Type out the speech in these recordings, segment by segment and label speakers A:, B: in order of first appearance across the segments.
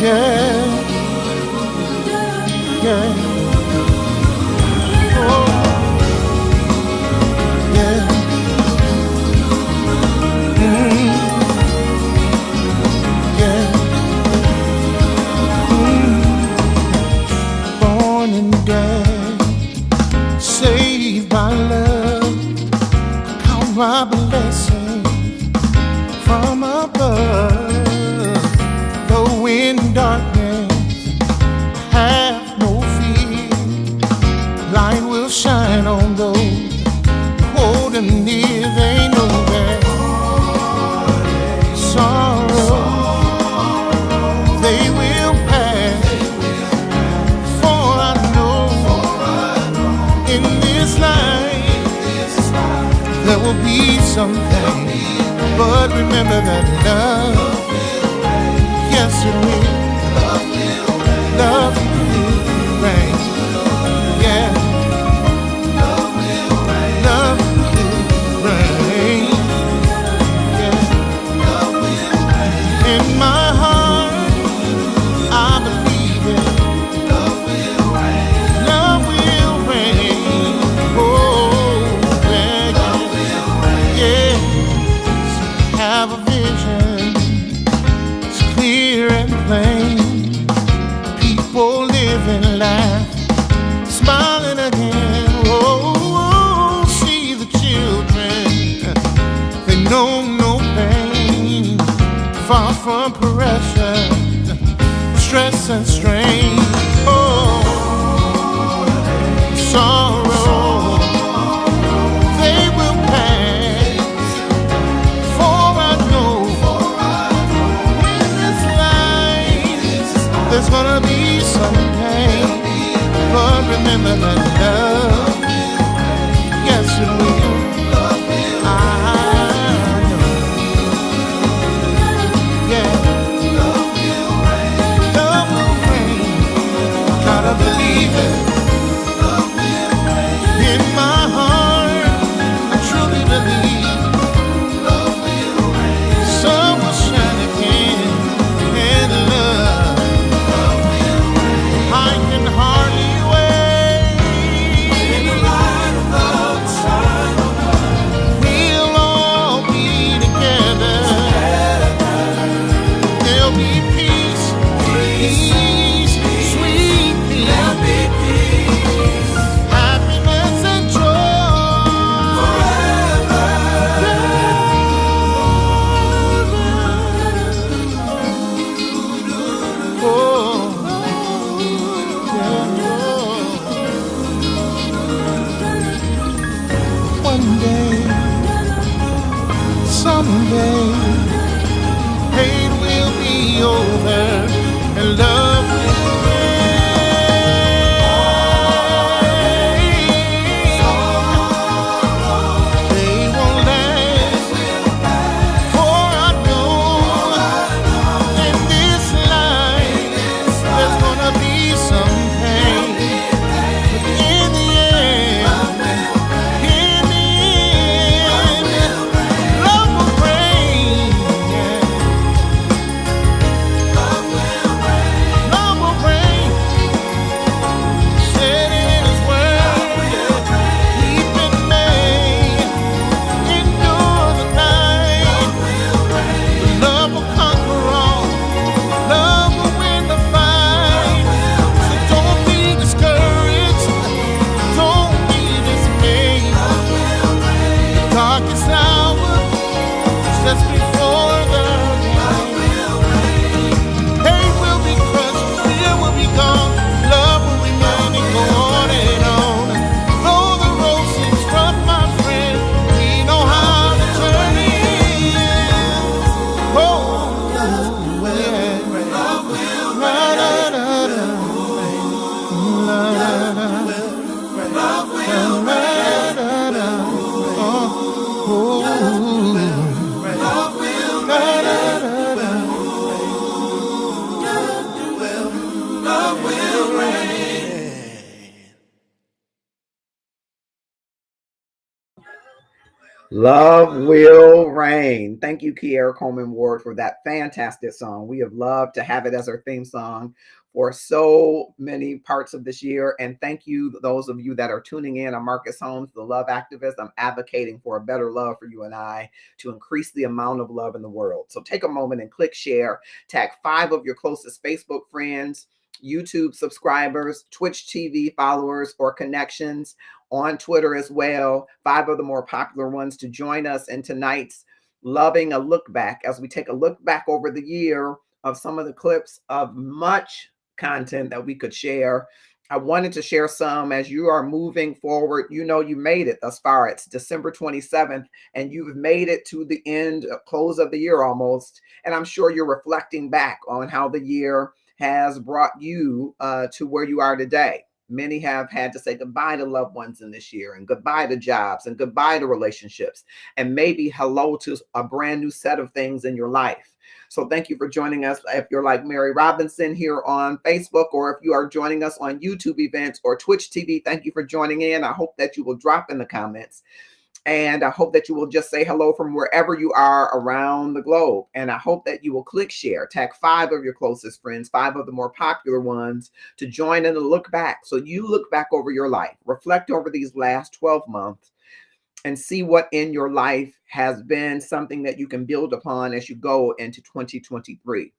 A: Yeah, yeah. Oh, yeah. Yeah. Born and dead, saved by love, count my blessings from above. Though in darkness, have no fear. Light will shine on those holding near. They know that sorrow they will pass. For I know in this life there will be something. But remember that love, yes it will. Love will reign. Yeah. Love will reign. Yeah. In my heart, I believe it. Love will reign. Oh, yeah. Yeah. Have a vision. It's clear and plain. People living life, smiling again. Oh, see the children, they know no pain. Far from pressure, stress and strain. Oh, sorrow, they will pass. For I know in this life there's gonna be some pain. But remember that love, yes it will. I know. Yeah. Love will reign. Gotta believe it. In my heart, I truly believe. Sun will shine again. And love, I can hardly wait. We'll all be together. There'll be peace, peace, sweet peace, happiness and joy forever. Oh, yeah. One day, someday, hate will be over and love will reign. They won't last, for I know in this life there's gonna be some pain. But in the end, love will reign. Yeah.
B: Love Will Reign. Thank you, Kiera Coleman Ward, for that fantastic song. We have loved to have it as our theme song for so many parts of this year. And thank you, those of you that are tuning in. I'm Marcus Holmes, the love activist. I'm advocating for a better love for you and I to increase the amount of love in the world. So take a moment and click share, tag 5 of your closest Facebook friends, YouTube subscribers, Twitch TV followers, or connections, on Twitter as well, 5 of the more popular ones, to join us in tonight's Loving a Look Back as we take a look back over the year of some of the clips of much content that we could share. I wanted to share some as you are moving forward. You know, you made it thus far. It's December 27th, and you've made it to the end, close of the year almost. And I'm sure you're reflecting back on how the year has brought you to where you are today. Many have had to say goodbye to loved ones in this year, and goodbye to jobs, and goodbye to relationships, and maybe hello to a brand new set of things in your life. So thank you for joining us. If you're like Mary Robinson here on Facebook, or if you are joining us on YouTube events or Twitch TV, thank you for joining in. I hope that you will drop in the comments. And I hope that you will just say hello from wherever you are around the globe. And I hope that you will click share, tag 5 of your closest friends, 5 of the more popular ones, to join in and look back. So you look back over your life, reflect over these last 12 months, and see what in your life has been something that you can build upon as you go into 2023.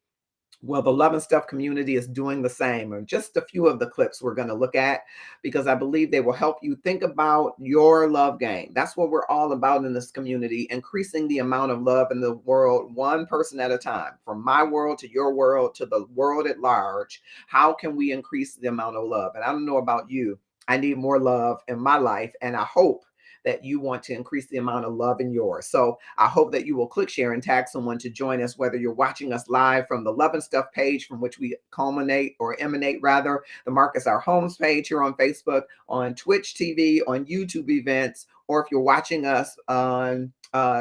B: Well, the Love and Stuff community is doing the same. And just a few of the clips we're going to look at, because I believe they will help you think about your love game. That's what we're all about in this community, increasing the amount of love in the world, one person at a time, from my world to your world to the world at large. How can we increase the amount of love? And I don't know about you. I need more love in my life, and I hope that you want to increase the amount of love in yours. So I hope that you will click share and tag someone to join us, whether you're watching us live from the Love and Stuff page, from which we culminate or emanate rather, the Marcus R. Holmes page here on Facebook, on Twitch TV, on YouTube events, or if you're watching us on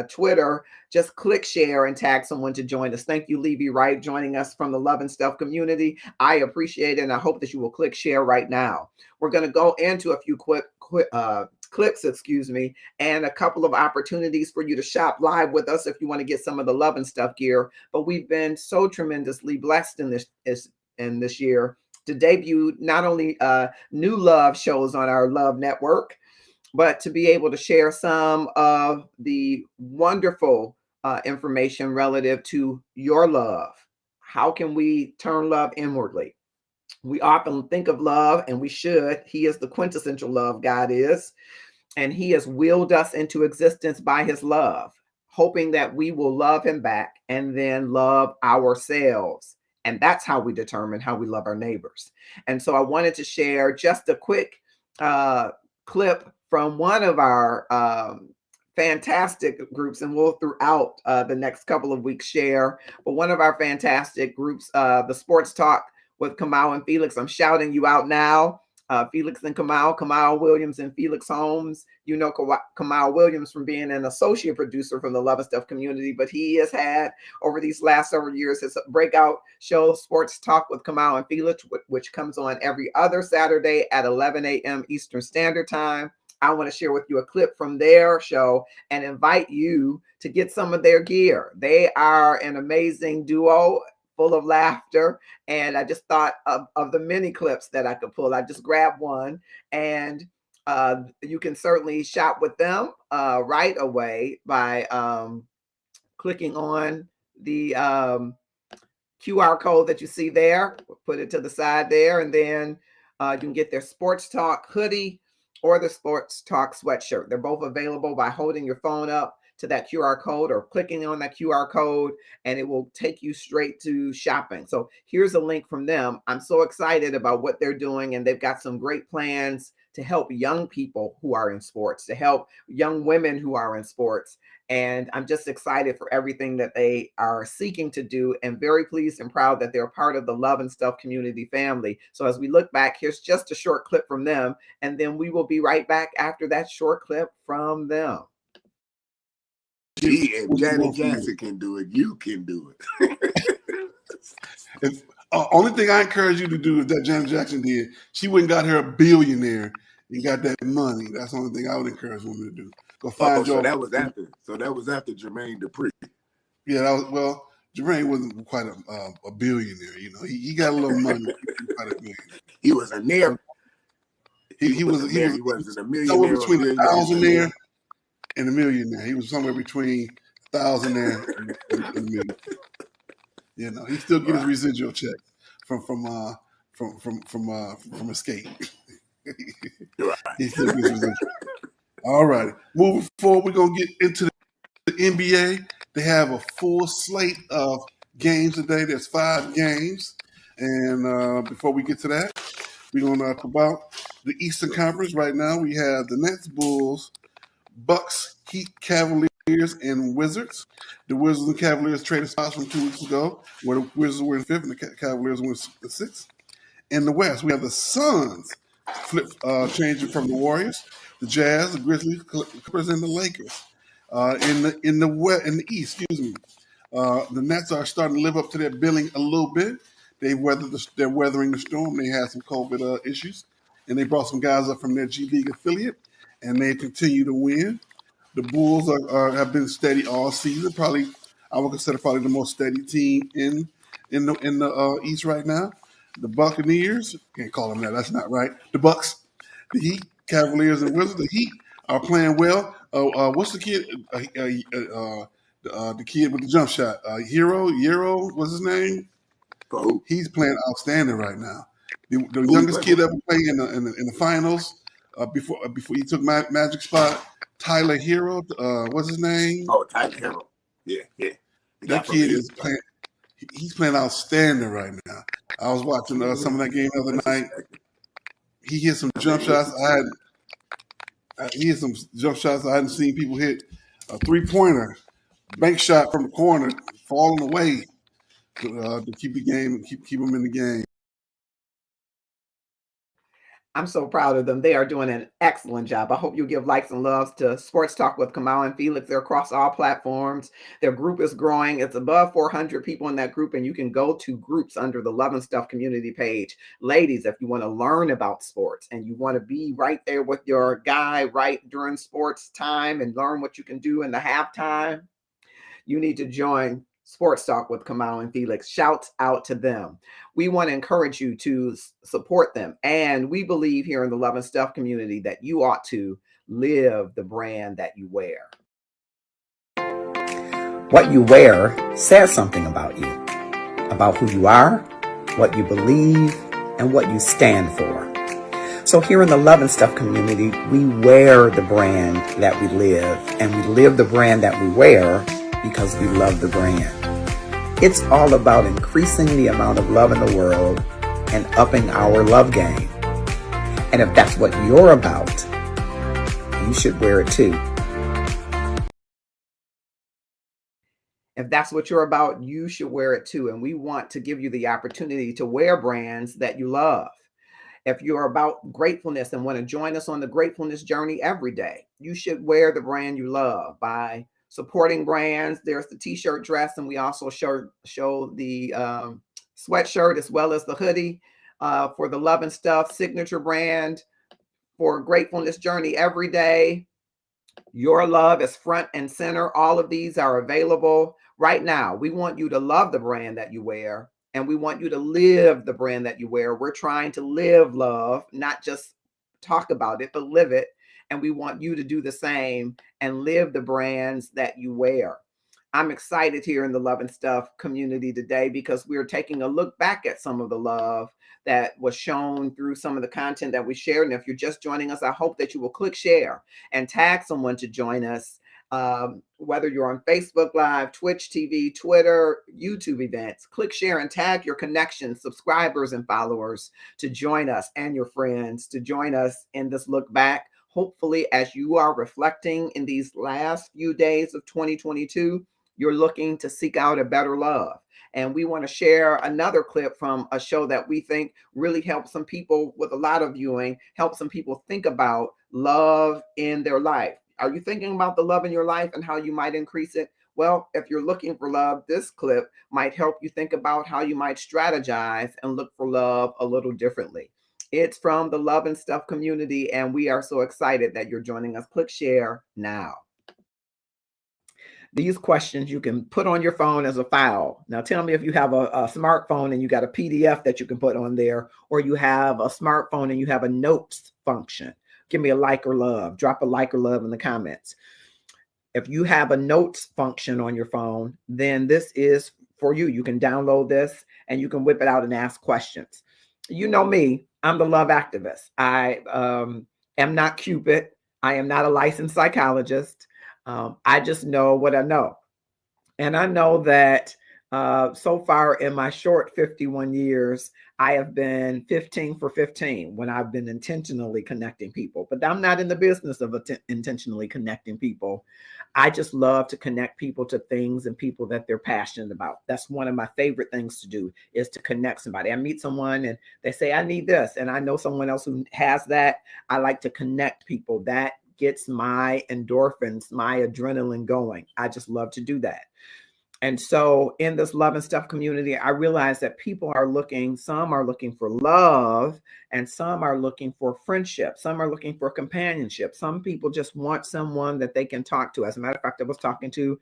B: Twitter, just click share and tag someone to join us. Thank you, Levy Wright, joining us from the Love and Stuff community. I appreciate it, and I hope that you will click share right now. We're going to go into a few clips, and a couple of opportunities for you to shop live with us if you want to get some of the Love and Stuff gear. But we've been so tremendously blessed in this year to debut not only new love shows on our Love Network, but to be able to share some of the wonderful information relative to your love. How can we turn love inwardly? We often think of love, and we should. He is the quintessential love, God is. And he has willed us into existence by his love, hoping that we will love him back and then love ourselves. And that's how we determine how we love our neighbors. And so I wanted to share just a quick clip from one of our fantastic groups, and we'll throughout the next couple of weeks share, but one of our fantastic groups, the Sports Talk with Kamau and Felix. I'm shouting you out now. Felix and Kamau Williams and Felix Holmes. You know Kamau Williams from being an associate producer from the Love and Stuff community, but he has had over these last several years his breakout show, Sports Talk with Kamau and Felix, which comes on every other Saturday at 11 a.m. Eastern Standard Time. I want to share with you a clip from their show and invite you to get some of their gear. They are an amazing duo, full of laughter. And I just thought of the many clips that I could pull. I just grabbed one, and you can certainly shop with them right away by clicking on the QR code that you see there. Put it to the side there, and then you can get their Sports Talk hoodie or the Sports Talk sweatshirt. They're both available by holding your phone up to that QR code or clicking on that QR code, and it will take you straight to shopping. So here's a link from them. I'm so excited about what they're doing, and they've got some great plans to help young people who are in sports, to help young women who are in sports. And I'm just excited for everything that they are seeking to do, and very pleased and proud that they're part of the Love and Stuff community family. So as we look back, here's just a short clip from them, and then we will be right back after that short clip from them.
C: If Janet Jackson can do it, you can do it.
D: Only thing I encourage you to do is that Janet Jackson did. She went and got her a billionaire and got that money. That's the only thing I would encourage women to do. Go find
C: so
D: your.
C: that was after. So that was after Jermaine Dupri.
D: Yeah, that was well. Jermaine wasn't quite a billionaire. You know, he got a little money. Quite a billionaire.
C: He was a near.
D: He was
C: a millionaire
D: somewhere
C: or
D: between a
C: billionaire.
D: thousandaire and a millionaire. He was somewhere between thousandaire and a million. You know, he still get his residual check from Escape.
C: Right.
D: He still gets residual. All right, moving forward, we're gonna get into the NBA. They have a full slate of games today. There's 5 games, and before we get to that, we're gonna talk about the Eastern Conference. Right now, we have the Nets, Bulls, Bucks, Heat, Cavaliers, and Wizards. The Wizards and Cavaliers traded spots from 2 weeks ago, where the Wizards were in 5th and the Cavaliers were in 6th. In the West, we have the Suns changing from the Warriors, the Jazz, the Grizzlies, Clippers, and the Lakers. In the East, the Nets are starting to live up to their billing a little bit. They're weathering the storm. They had some COVID issues, and they brought some guys up from their G League affiliate, and they continue to win. The Bulls have been steady all season. Probably, I would consider probably the most steady team in the East right now. The Buccaneers, can't call them that. That's not right. The Bucks, the Heat, Cavaliers, and Wizards. The Heat are playing well. What's the kid? The kid with the jump shot. Hero. What's his name?
C: Oh.
D: He's playing outstanding right now. The youngest kid ever playing in the finals before he took Magic spot. Tyler Hero. What's his name?
C: Oh, Tyler Hero. Yeah.
D: That kid is playing. He's playing outstanding right now. I was watching some of that game the other night. He hit some jump shots. He hit some jump shots I hadn't seen people hit. A 3-pointer, bank shot from the corner, falling away to keep the game, keep them in the game.
B: I'm so proud of them. They are doing an excellent job. I hope you give likes and loves to Sports Talk with Kamau and Felix. They're across all platforms. Their group is growing. It's above 400 people in that group, and you can go to groups under the Love and Stuff community page. Ladies, if you want to learn about sports and you want to be right there with your guy right during sports time and learn what you can do in the halftime, you need to join Sports Talk with Kamau and Felix. Shouts out to them. We want to encourage you to support them. And we believe here in the Love and Stuff community that you ought to live the brand that you wear. What you wear says something about you, about who you are, what you believe, and what you stand for. So here in the Love and Stuff community, we wear the brand that we live, and we live the brand that we wear because we love the brand. It's all about increasing the amount of love in the world and upping our love game. And if that's what you're about, you should wear it too. If that's what you're about, you should wear it too. And we want to give you the opportunity to wear brands that you love. If you're about gratefulness and want to join us on the gratefulness journey every day, you should wear the brand you love by supporting brands. There's the t-shirt dress, and we also show the sweatshirt as well as the hoodie for the Love and Stuff signature brand for gratefulness journey every day. Your love is front and center. All of these are available right now. We want you to love the brand that you wear, and we want you to live the brand that you wear. We're trying to live love, not just talk about it, but live it. And we want you to do the same and live the brands that you wear. I'm excited here in the Love and Stuff community today because we're taking a look back at some of the love that was shown through some of the content that we shared. And if you're just joining us, I hope that you will click share and tag someone to join us, whether you're on Facebook Live, Twitch TV, Twitter, YouTube events. Click share and tag your connections, subscribers, and followers to join us, and your friends to join us in this look back. Hopefully, as you are reflecting in these last few days of 2022, you're looking to seek out a better love. And we want to share another clip from a show that we think really helps some people with a lot of viewing, help some people think about love in their life. Are you thinking about the love in your life and how you might increase it? Well, if you're looking for love, this clip might help you think about how you might strategize and look for love a little differently. It's from the Love and Stuff community, and we are so excited that you're joining us. Click share now. These questions you can put on your phone as a file. Now tell me if you have a smartphone and you got a PDF that you can put on there, or you have a smartphone and you have a notes function. Give me a like or love. Drop a like or love in the comments. If you have a notes function on your phone, then this is for you. You can download this and you can whip it out and ask questions. You know me, I'm the love activist. I am not Cupid. I am not a licensed psychologist. I just know what I know. And I know that so far in my short 51 years, I have been 15 for 15 when I've been intentionally connecting people. But I'm not in the business of intentionally connecting people. I just love to connect people to things and people that they're passionate about. That's one of my favorite things to do, is to connect somebody. I meet someone and they say, I need this. And I know someone else who has that. I like to connect people. That gets my endorphins, my adrenaline going. I just love to do that. And so in this Love and Stuff community, I realize that people are looking, some are looking for love, and some are looking for friendship. Some are looking for companionship. Some people just want someone that they can talk to. As a matter of fact, I was talking to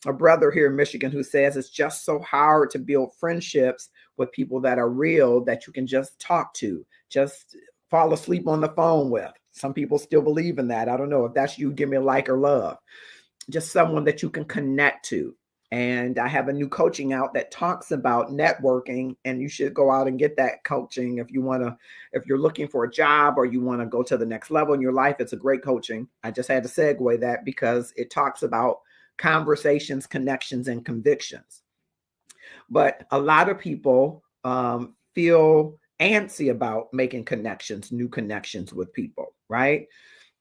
B: a brother here in Michigan who says it's just so hard to build friendships with people that are real, that you can just talk to, just fall asleep on the phone with. Some people still believe in that. I don't know if that's you. Give me a like or love. Just someone that you can connect to. And I have a new coaching out that talks about networking, and you should go out and get that coaching if you want to, if you're looking for a job or you want to go to the next level in your life. It's a great coaching. I just had to segue that because it talks about conversations, connections, and convictions. But a lot of people feel antsy about making connections, new connections with people, right?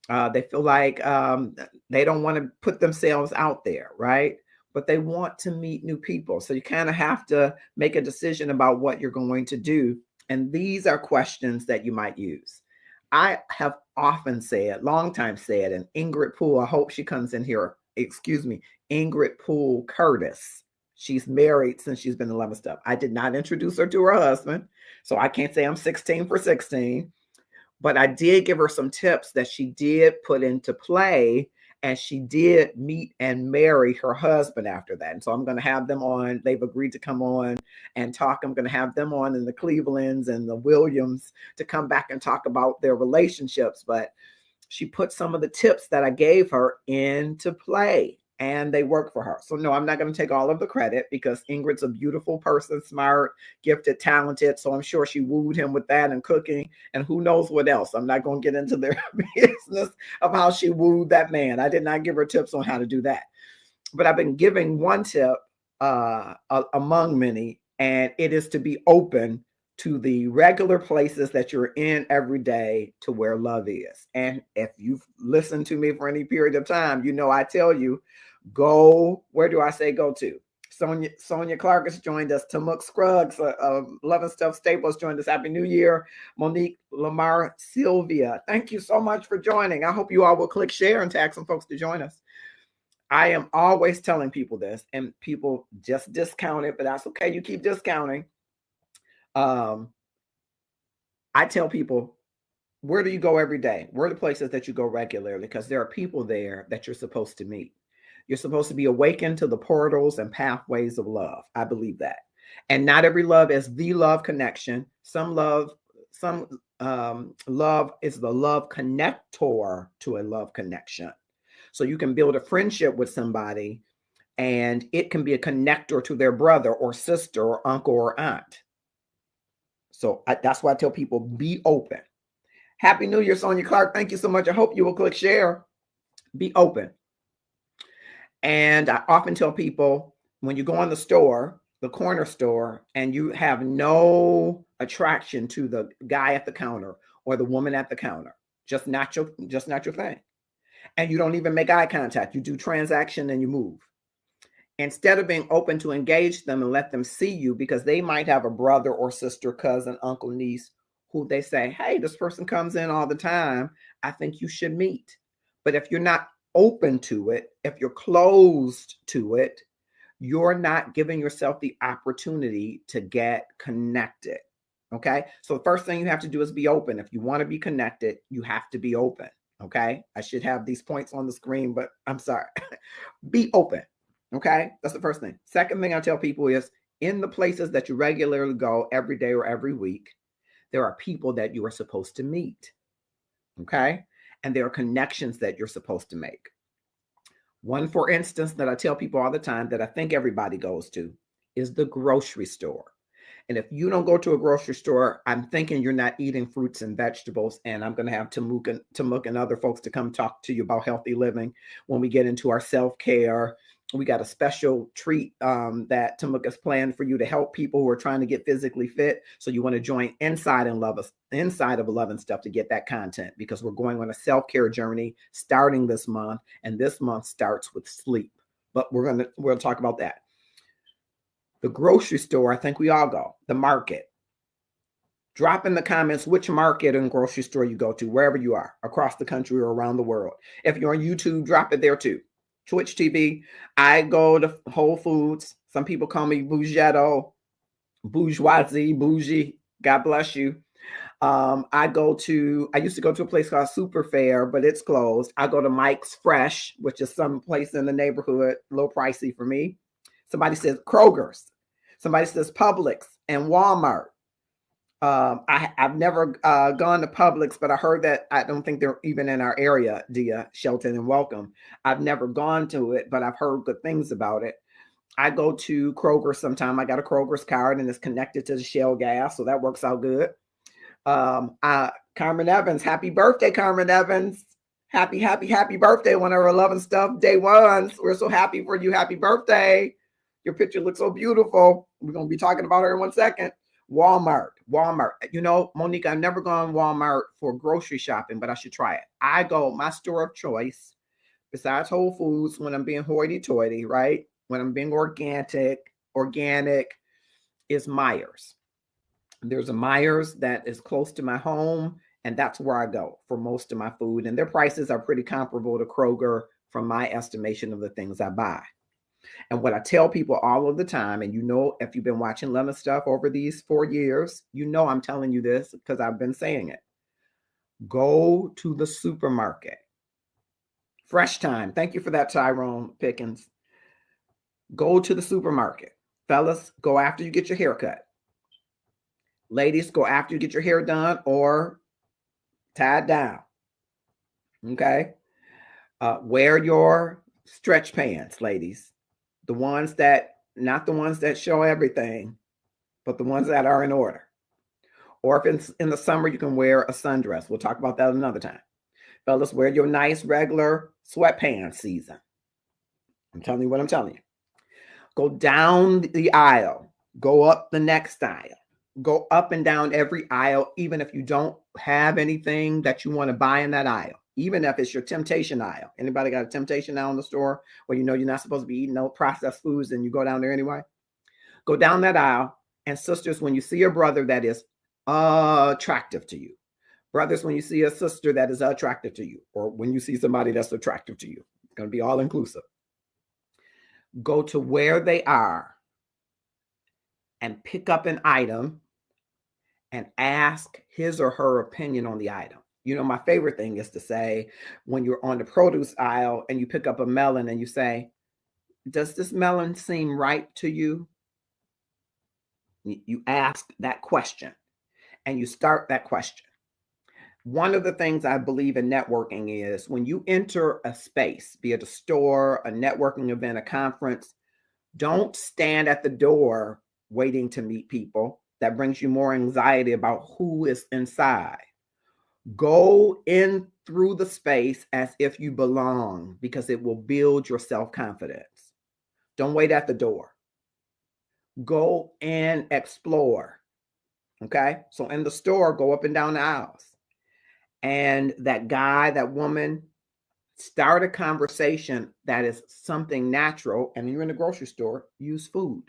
B: They feel like they don't want to put themselves out there, right? But they want to meet new people. So you kind of have to make a decision about what you're going to do. And these are questions that you might use. I have often said, long time said, and Ingrid Poole, I hope she comes in here, excuse me, Ingrid Poole Curtis. She's married since she's been in Love and Stuff. I did not introduce her to her husband, so I can't say I'm 16 for 16. But I did give her some tips that she did put into play, and she did meet and marry her husband after that. And so I'm going to have them on. They've agreed to come on and talk. I'm going to have them on, in the Clevelands and the Williams, to come back and talk about their relationships. But she put some of the tips that I gave her into play, and they work for her. So no, I'm not going to take all of the credit, because Ingrid's a beautiful person, smart, gifted, talented. So I'm sure she wooed him with that and cooking and who knows what else. I'm not going to get into their business of how she wooed that man. I did not give her tips on how to do that. But I've been giving one tip among many, and it is to be open to the regular places that you're in every day, to where love is. And if you've listened to me for any period of time, you know I tell you, go, where do I say go to? Sonia Clark has joined us. Tamuk Scruggs, Love and Stuff Staples joined us. Happy New Year. Monique Lamar Sylvia, thank you so much for joining. I hope you all will click share and tag some folks to join us. I am always telling people this, and people just discount it, but that's okay. You keep discounting. I tell people, where do you go every day? Where are the places that you go regularly? Because there are people there that you're supposed to meet. You're supposed to be awakened to the portals and pathways of love. I believe that. And not every love is the love connection. Some love is the love connector to a love connection. So you can build a friendship with somebody, and it can be a connector to their brother or sister or uncle or aunt. So that's why I tell people, be open. Happy New Year, Sonia Clark. Thank you so much. I hope you will click share. Be open. And I often tell people, when you go in the store, the corner store, and you have no attraction to the guy at the counter or the woman at the counter, just not your thing. And you don't even make eye contact. You do transaction and you move. Instead of being open to engage them and let them see you, because they might have a brother or sister, cousin, uncle, niece, who they say, hey, this person comes in all the time, I think you should meet. But if you're not open to it, if you're closed to it, you're not giving yourself the opportunity to get connected. Okay. So the first thing you have to do is be open. If you want to be connected, you have to be open. Okay. I should have these points on the screen, but I'm sorry. Be open. Okay. That's the first thing. Second thing I tell people is in the places that you regularly go every day or every week, there are people that you are supposed to meet. Okay. And there are connections that you're supposed to make. One, for instance, that I tell people all the time that I think everybody goes to is the grocery store. And if you don't go to a grocery store, I'm thinking you're not eating fruits and vegetables. And I'm going to have Tamuk and other folks to come talk to you about healthy living when we get into our self-care. We got a special treat that Tamuk has planned for you to help people who are trying to get physically fit. So you want to join inside of Love and Stuff to get that content, because we're going on a self-care journey starting this month. And this month starts with sleep. But we'll talk about that. The grocery store, I think we all go. The market. Drop in the comments which market and grocery store you go to, wherever you are, across the country or around the world. If you're on YouTube, drop it there too. Twitch TV. I go to Whole Foods. Some people call me Bougetto, bourgeoisie, bougie. God bless you. I used to go to a place called Super Fair, but it's closed. I go to Mike's Fresh, which is some place in the neighborhood, a little pricey for me. Somebody says Kroger's. Somebody says Publix and Walmart. I've never gone to Publix, but I heard that I don't think they're even in our area, Dia, Shelton, and welcome. I've never gone to it, but I've heard good things about it. I go to Kroger sometime. I got a Kroger's card and it's connected to the Shell gas, so that works out good. Carmen Evans, happy birthday, Carmen Evans. Happy birthday, one of our Love and Stuff day ones. We're so happy for you. Happy birthday. Your picture looks so beautiful. We're going to be talking about her in 1 second. Walmart. You know, Monique, I've never gone Walmart for grocery shopping, but I should try it. My store of choice, besides Whole Foods, when I'm being hoity-toity, right? When I'm being organic, is Myers. There's a Myers that is close to my home, and that's where I go for most of my food. And their prices are pretty comparable to Kroger from my estimation of the things I buy. And what I tell people all of the time, and you know, if you've been watching Love and Stuff over these 4 years, you know I'm telling you this because I've been saying it. Go to the supermarket. Fresh Time. Thank you for that, Tyrone Pickens. Go to the supermarket. Fellas, go after you get your hair cut. Ladies, go after you get your hair done or tied down. Okay? Wear your stretch pants, ladies. The ones that, not the ones that show everything, but the ones that are in order. Or if it's in the summer, you can wear a sundress. We'll talk about that another time. Fellas, wear your nice regular sweatpants season. I'm telling you what I'm telling you. Go down the aisle. Go up the next aisle. Go up and down every aisle, even if you don't have anything that you want to buy in that aisle. Even if it's your temptation aisle. Anybody got a temptation aisle in the store where you know you're not supposed to be eating no processed foods and you go down there anyway? Go down that aisle. And sisters, when you see a brother that is attractive to you, brothers, when you see a sister that is attractive to you, or when you see somebody that's attractive to you, it's going to be all inclusive. Go to where they are and pick up an item and ask his or her opinion on the item. You know, my favorite thing is to say, when you're on the produce aisle and you pick up a melon and you say, does this melon seem ripe to you? You ask that question and you start that question. One of the things I believe in networking is when you enter a space, be it a store, a networking event, a conference, don't stand at the door waiting to meet people. That brings you more anxiety about who is inside. Go in through the space as if you belong, because it will build your self-confidence. Don't wait at the door. Go and explore. Okay? So in the store, go up and down the aisles. And that guy, that woman, start a conversation that is something natural. And when you're in the grocery store, use food.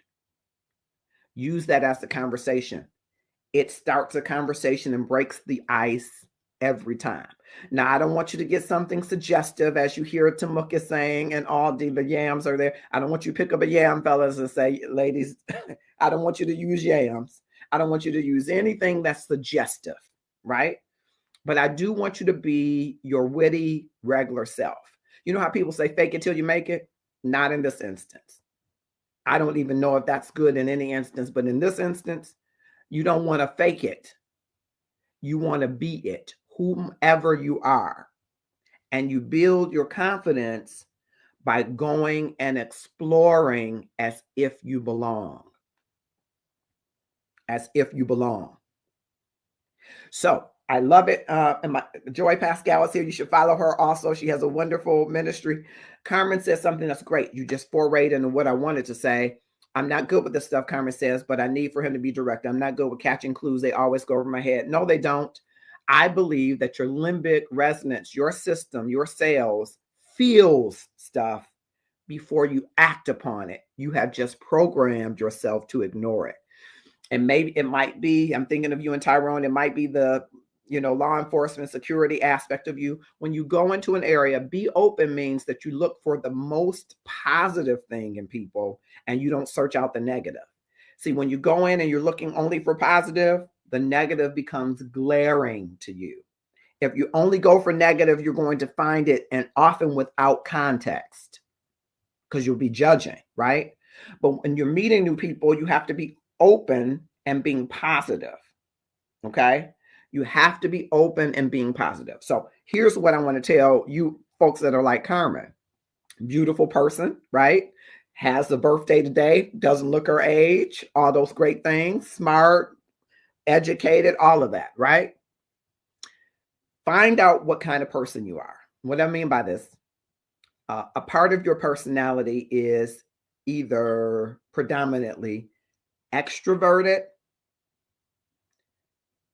B: Use that as a conversation. It starts a conversation and breaks the ice every time. Now, I don't want you to get something suggestive as you hear Tamuk is saying, and all the yams are there. I don't want you to pick up a yam, fellas, and say, ladies, I don't want you to use yams. I don't want you to use anything that's suggestive, right? But I do want you to be your witty, regular self. You know how people say fake it till you make it? Not in this instance. I don't even know if that's good in any instance, but in this instance, you don't want to fake it. You want to be it, whomever you are. And you build your confidence by going and exploring as if you belong. As if you belong. So I love it. And my Joy Pascal is here. You should follow her also. She has a wonderful ministry. Carmen says something that's great. You just forayed into what I wanted to say. I'm not good with this stuff, Carmen says, but I need for him to be direct. I'm not good with catching clues. They always go over my head. No, they don't. I believe that your limbic resonance, your system, your cells feels stuff before you act upon it. You have just programmed yourself to ignore it. And maybe it might be, I'm thinking of you and Tyrone, it might be the, law enforcement security aspect of you. When you go into an area, be open means that you look for the most positive thing in people and you don't search out the negative. See, when you go in and you're looking only for positive, the negative becomes glaring to you. If you only go for negative, you're going to find it, and often without context, because you'll be judging, right? But when you're meeting new people, you have to be open and being positive. Okay? You have to be open and being positive. So here's what I want to tell you folks that are like Carmen. Beautiful person, right? Has a birthday today, doesn't look her age, all those great things, smart, educated, all of that, right? Find out what kind of person you are. What I mean by this, a part of your personality is either predominantly extroverted,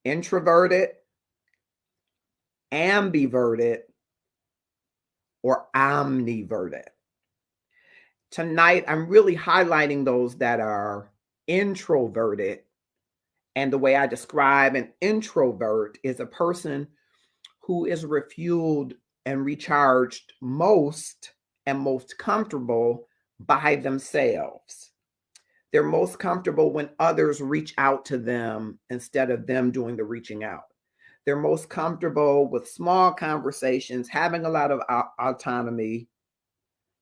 B: introverted, ambiverted, or omniverted. Tonight, I'm really highlighting those that are introverted. And the way I describe an introvert is a person who is refueled and recharged most and most comfortable by themselves. They're most comfortable when others reach out to them instead of them doing the reaching out. They're most comfortable with small conversations, having a lot of autonomy.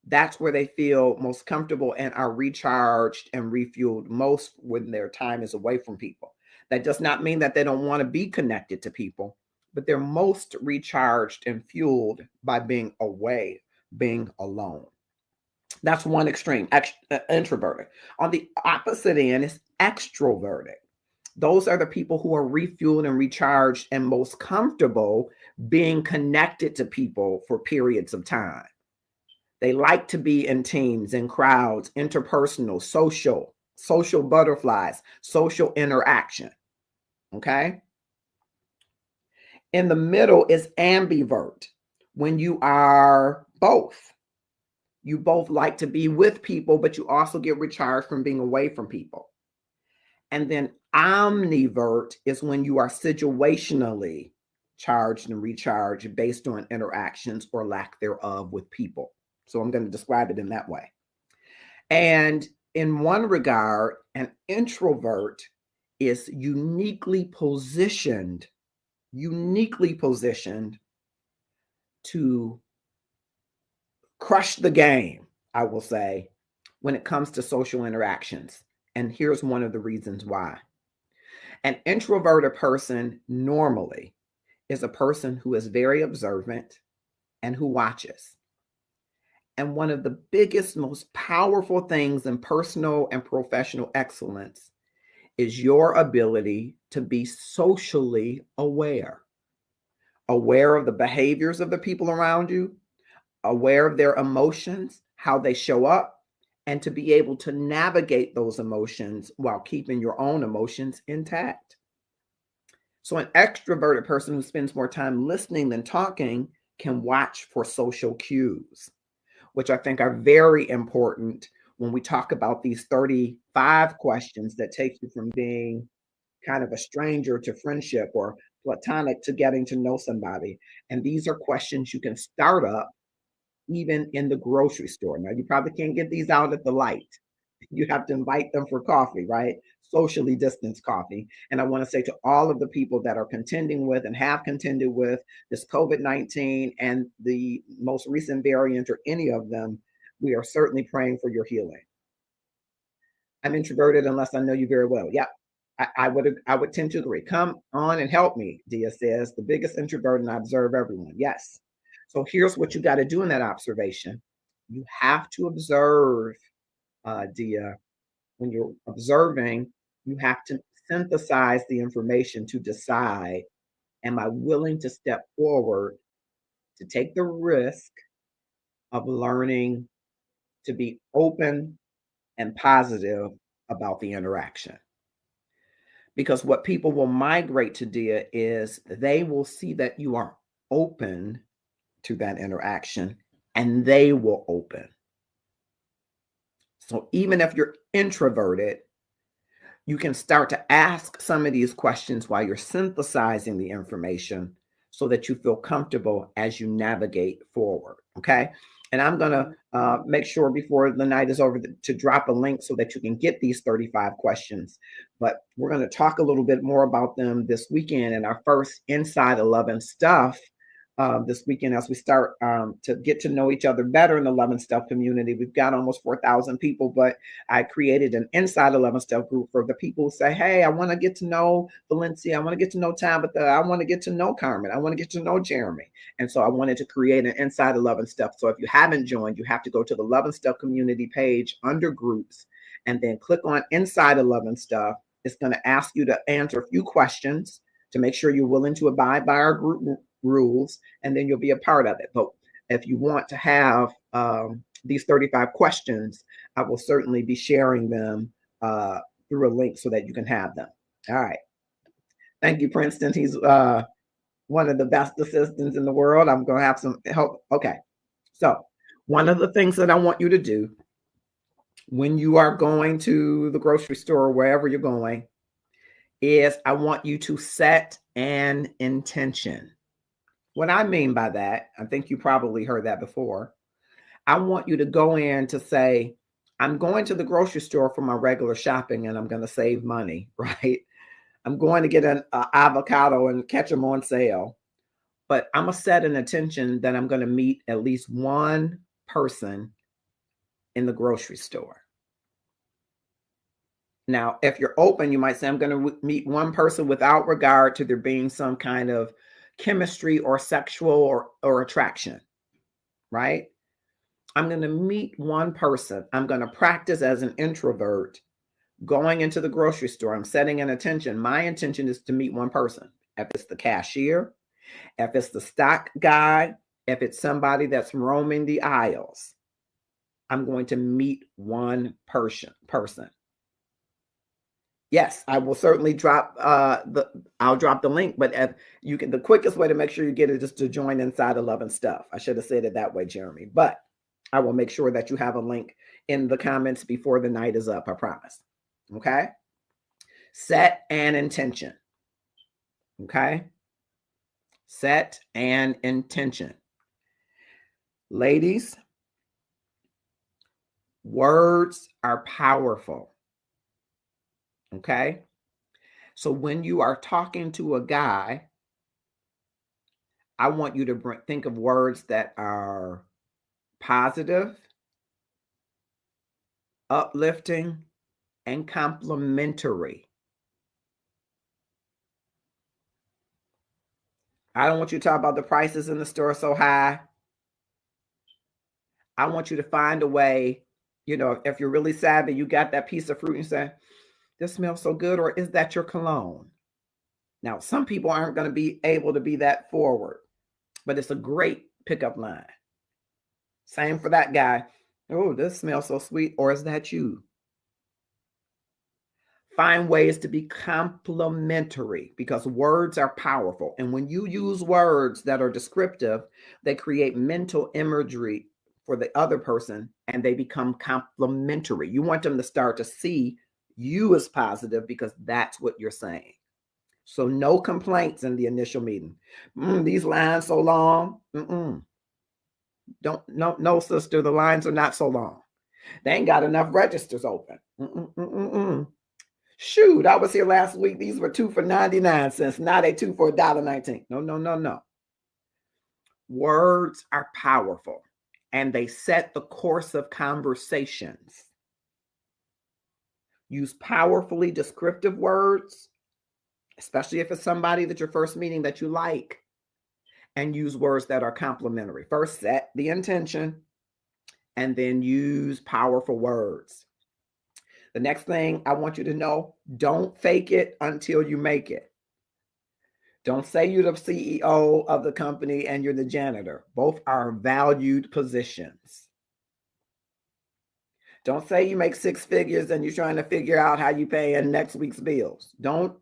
B: That's where they feel most comfortable and are recharged and refueled most when their time is away from people. That does not mean that they don't want to be connected to people, but they're most recharged and fueled by being away, being alone. That's one extreme, introverted. On the opposite end is extroverted. Those are the people who are refueled and recharged and most comfortable being connected to people for periods of time. They like to be in teams, in crowds, interpersonal, social butterflies, social interaction. Okay? In the middle is ambivert, when you are both. You both like to be with people, but you also get recharged from being away from people. And then omnivert is when you are situationally charged and recharged based on interactions or lack thereof with people. So I'm going to describe it in that way. And in one regard, an introvert is uniquely positioned to crush the game, I will say, when it comes to social interactions. And here's one of the reasons why. An introverted person normally is a person who is very observant and who watches. And one of the biggest, most powerful things in personal and professional excellence is your ability to be socially aware of the behaviors of the people around you, aware of their emotions, how they show up, and to be able to navigate those emotions while keeping your own emotions intact. So an extroverted person who spends more time listening than talking can watch for social cues, which I think are very important when we talk about these 35 questions that take you from being kind of a stranger to friendship or platonic to getting to know somebody. And these are questions you can start up even in the grocery store. Now, you probably can't get these out at the light. You have to invite them for coffee, right? socially distanced coffee. And I want to say to all of the people that are contending with and have contended with this COVID-19 and the most recent variant or any of them, we are certainly praying for your healing. I'm introverted unless I know you very well. Yeah, I would tend to agree. Come on and help me, Dia says. The biggest introvert, and I observe everyone. Yes. So here's what you got to do in that observation. You have to observe, Dia. When you're observing, you have to synthesize the information to decide, am I willing to step forward to take the risk of learning to be open and positive about the interaction? Because what people will migrate to, Dia, is they will see that you are open to that interaction and they will open. So even if you're introverted, you can start to ask some of these questions while you're synthesizing the information so that you feel comfortable as you navigate forward. Okay. And I'm going to make sure before the night is over to drop a link so that you can get these 35 questions. But we're going to talk a little bit more about them this weekend in our first Inside 11 Stuff this weekend as we start to get to know each other better in the 11 Stuff community. We've got almost 4,000 people, but I created an Inside 11 Stuff group for the people who say, hey, I want to get to know Valencia. I want to get to know Tabitha. I want to get to know Carmen. I want to get to know Jeremy. And so I wanted to create an Inside 11 Stuff. So if you haven't joined, you have to go to the 11 Stuff community page under groups and then click on Inside 11 Stuff. It's going to ask you to answer a few questions to make sure you're willing to abide by our group rules, and then you'll be a part of it. But if you want to have these 35 questions, I will certainly be sharing them through a link so that you can have them. All right. Thank you, Princeton. He's one of the best assistants in the world. I'm going to have some help. Okay. So one of the things that I want you to do when you are going to the grocery store or wherever you're going is I want you to set an intention. What I mean by that, I think you probably heard that before. I want you to go in to say, I'm going to the grocery store for my regular shopping and I'm going to save money, right? I'm going to get an avocado and catch them on sale. But I'm going to set an intention that I'm going to meet at least one person in the grocery store. Now, if you're open, you might say, I'm going to meet one person without regard to there being some kind of chemistry or sexual or attraction, right? I'm going to meet one person. I'm going to practice as an introvert going into the grocery store. I'm setting an intention. My intention is to meet one person. If it's the cashier, if it's the stock guy, if it's somebody that's roaming the aisles, I'm going to meet one person. Yes, I will certainly drop I'll drop the link, but if you can, the quickest way to make sure you get it is to join Inside 11 Stuff. I should have said it that way, Jeremy, but I will make sure that you have a link in the comments before the night is up, I promise. Okay? Set an intention. Okay? Set an intention. Ladies, words are powerful. Okay. So when you are talking to a guy, I want you to think of words that are positive, uplifting, and complimentary. I don't want you to talk about the prices in the store so high. I want you to find a way, if you're really savvy, you got that piece of fruit and you say, this smells so good, or is that your cologne? Now, some people aren't going to be able to be that forward, but it's a great pickup line. Same for that guy. Oh, this smells so sweet, or is that you? Find ways to be complimentary because words are powerful. And when you use words that are descriptive, they create mental imagery for the other person and they become complimentary. You want them to start to see you as positive because that's what you're saying. So no complaints in the initial meeting. These lines so long. No, sister, the lines are not so long. They ain't got enough registers open. Shoot, I was here last week. These were 2 for 99 cents. Now they 2 for $1.19. No, no, no, no. Words are powerful and they set the course of conversations. Use powerfully descriptive words, especially if it's somebody that you're first meeting that you like, and use words that are complimentary. First, set the intention and then use powerful words. The next thing I want you to know, don't fake it until you make it. Don't say you're the CEO of the company and you're the janitor. Both are valued positions. Don't say you make 6 figures and you're trying to figure out how you pay in next week's bills. Don't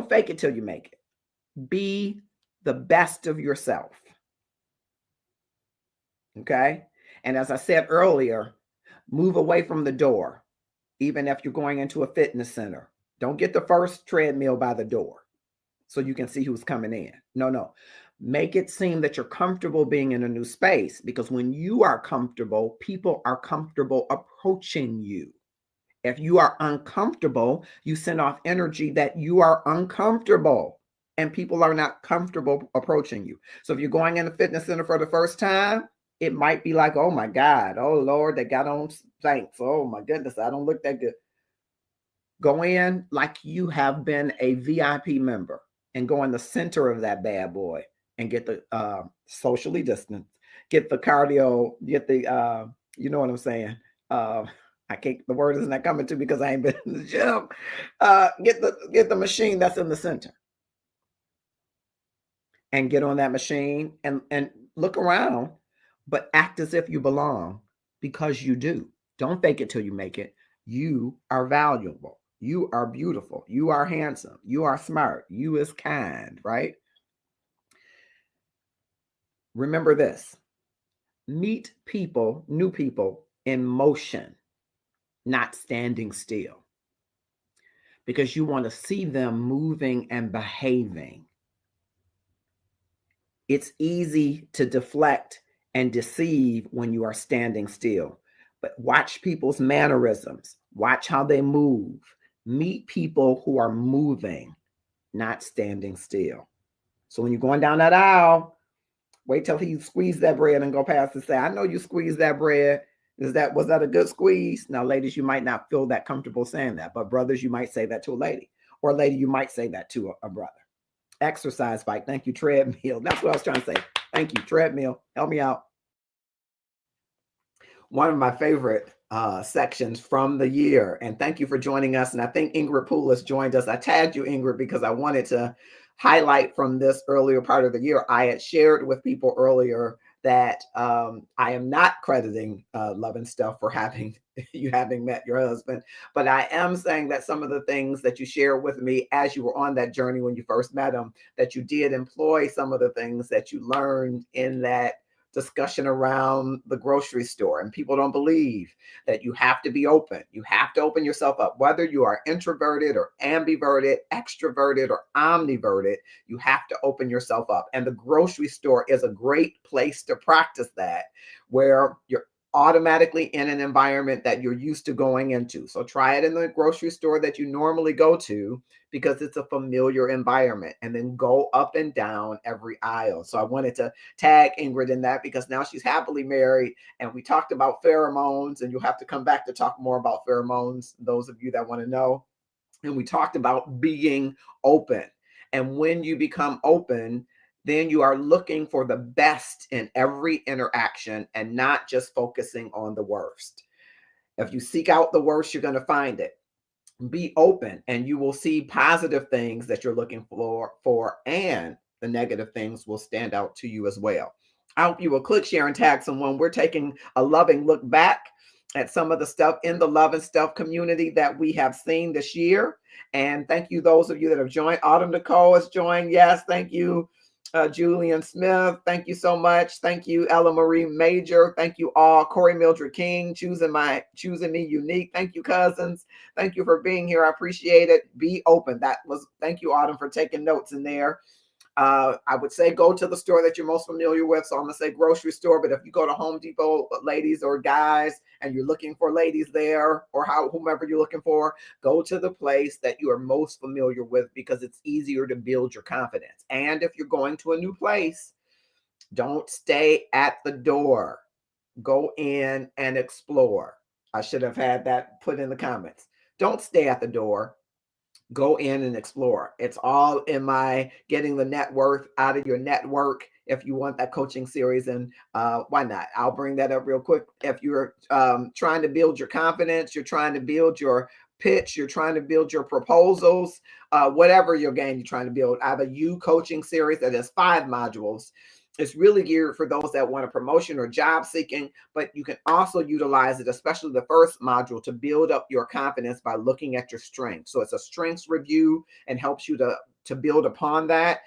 B: fake it till you make it. Be the best of yourself. Okay? And as I said earlier, move away from the door, even if you're going into a fitness center. Don't get the first treadmill by the door so you can see who's coming in. No. Make it seem that you're comfortable being in a new space, because when you are comfortable, people are comfortable approaching you. If you are uncomfortable, you send off energy that you are uncomfortable and people are not comfortable approaching you. So if you're going in a fitness center for the first time, it might be like, oh my God, oh Lord, they got on Saints. Oh my goodness, I don't look that good. Go in like you have been a VIP member and go in the center of that bad boy and get the socially distanced, get the cardio, get the, you know what I'm saying? I can't, the word isn't that coming to because I ain't been in the gym. Get the machine that's in the center and get on that machine and look around, but act as if you belong, because you do. Don't fake it till you make it. You are valuable. You are beautiful. You are handsome. You are smart. You is kind, right? Remember this. Meet people, new people, in motion, not standing still, because you want to see them moving and behaving. It's easy to deflect and deceive when you are standing still, but watch people's mannerisms, watch how they move. Meet people who are moving, not standing still. So when you're going down that aisle, wait till he squeezed that bread and go past and say, I know you squeezed that bread. Was that a good squeeze? Now, ladies, you might not feel that comfortable saying that, but brothers, you might say that to a lady, or a lady, you might say that to a brother. Exercise bike. Thank you, treadmill. That's what I was trying to say. Thank you, treadmill. Help me out. One of my favorite sections from the year. And thank you for joining us. And I think Ingrid Poulos joined us. I tagged you, Ingrid, because I wanted to highlight from this earlier part of the year. I had shared with people earlier that I am not crediting Love and Stuff for having met your husband, but I am saying that some of the things that you shared with me as you were on that journey when you first met him, that you did employ some of the things that you learned in that discussion around the grocery store. And people don't believe that you have to be open. You have to open yourself up, whether you are introverted or ambiverted, extroverted or omniverted, you have to open yourself up. And the grocery store is a great place to practice that, where you're automatically in an environment that you're used to going into. So try it in the grocery store that you normally go to, because it's a familiar environment, and then go up and down every aisle. So I wanted to tag Ingrid in that, because now she's happily married, and we talked about pheromones, and you'll have to come back to talk more about pheromones, those of you that want to know. And we talked about being open. And when you become open, then you are looking for the best in every interaction and not just focusing on the worst. If you seek out the worst, you're going to find it. Be open and you will see positive things that you're looking for, and the negative things will stand out to you as well. I hope you will click, share, and tag someone. We're taking a loving look back at some of the stuff in the Love and Stuff community that we have seen this year. And thank you, those of you that have joined. Autumn Nicole has joined. Yes, thank you. Julian Smith, thank you so much. Thank you, Ella Marie Major. Thank you all. Corey Mildred King, choosing me unique. Thank you, cousins. Thank you for being here. I appreciate it. Be open. Thank you, Autumn, for taking notes in there. I would say go to the store that you're most familiar with. So I'm going to say grocery store. But if you go to Home Depot, ladies or guys, and you're looking for ladies there, or whomever you're looking for, go to the place that you are most familiar with, because it's easier to build your confidence. And if you're going to a new place, don't stay at the door. Go in and explore. I should have had that put in the comments. Don't stay at the door. Go in and explore. It's all in my getting the net worth out of your network. If you want that coaching series, and why not? I'll bring that up real quick. If you're trying to build your confidence, you're trying to build your pitch, you're trying to build your proposals, whatever your game you're trying to build. I have a You coaching series that has 5 modules. It's really geared for those that want a promotion or job seeking, but you can also utilize it, especially the first module, to build up your confidence by looking at your strengths. So it's a strengths review and helps you to build upon that.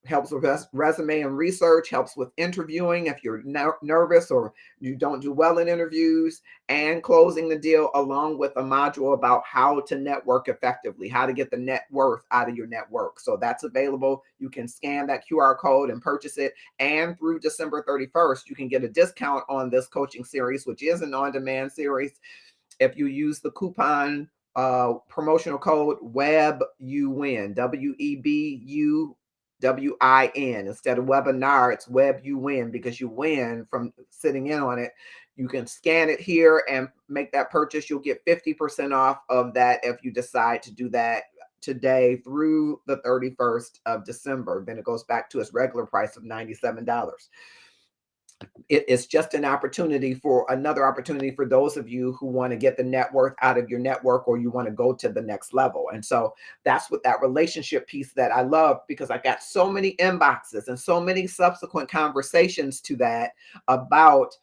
B: Helps with resume and research, helps with interviewing if you're nervous or you don't do well in interviews, and closing the deal, along with a module about how to network effectively, how to get the net worth out of your network. So that's available. You can scan that QR code and purchase it. And through December 31st, you can get a discount on this coaching series, which is an on-demand series, if you use the coupon promotional code WEBUWIN, WEBUWIN. Instead of webinar, it's WEBUWIN, because you win from sitting in on it. You can scan it here and make that purchase. You'll get 50% off of that if you decide to do that today through the 31st of December. Then it goes back to its regular price of $97. It's just another opportunity for those of you who want to get the net worth out of your network, or you want to go to the next level. And so that's what that relationship piece that I love, because I got so many inboxes and so many subsequent conversations to that about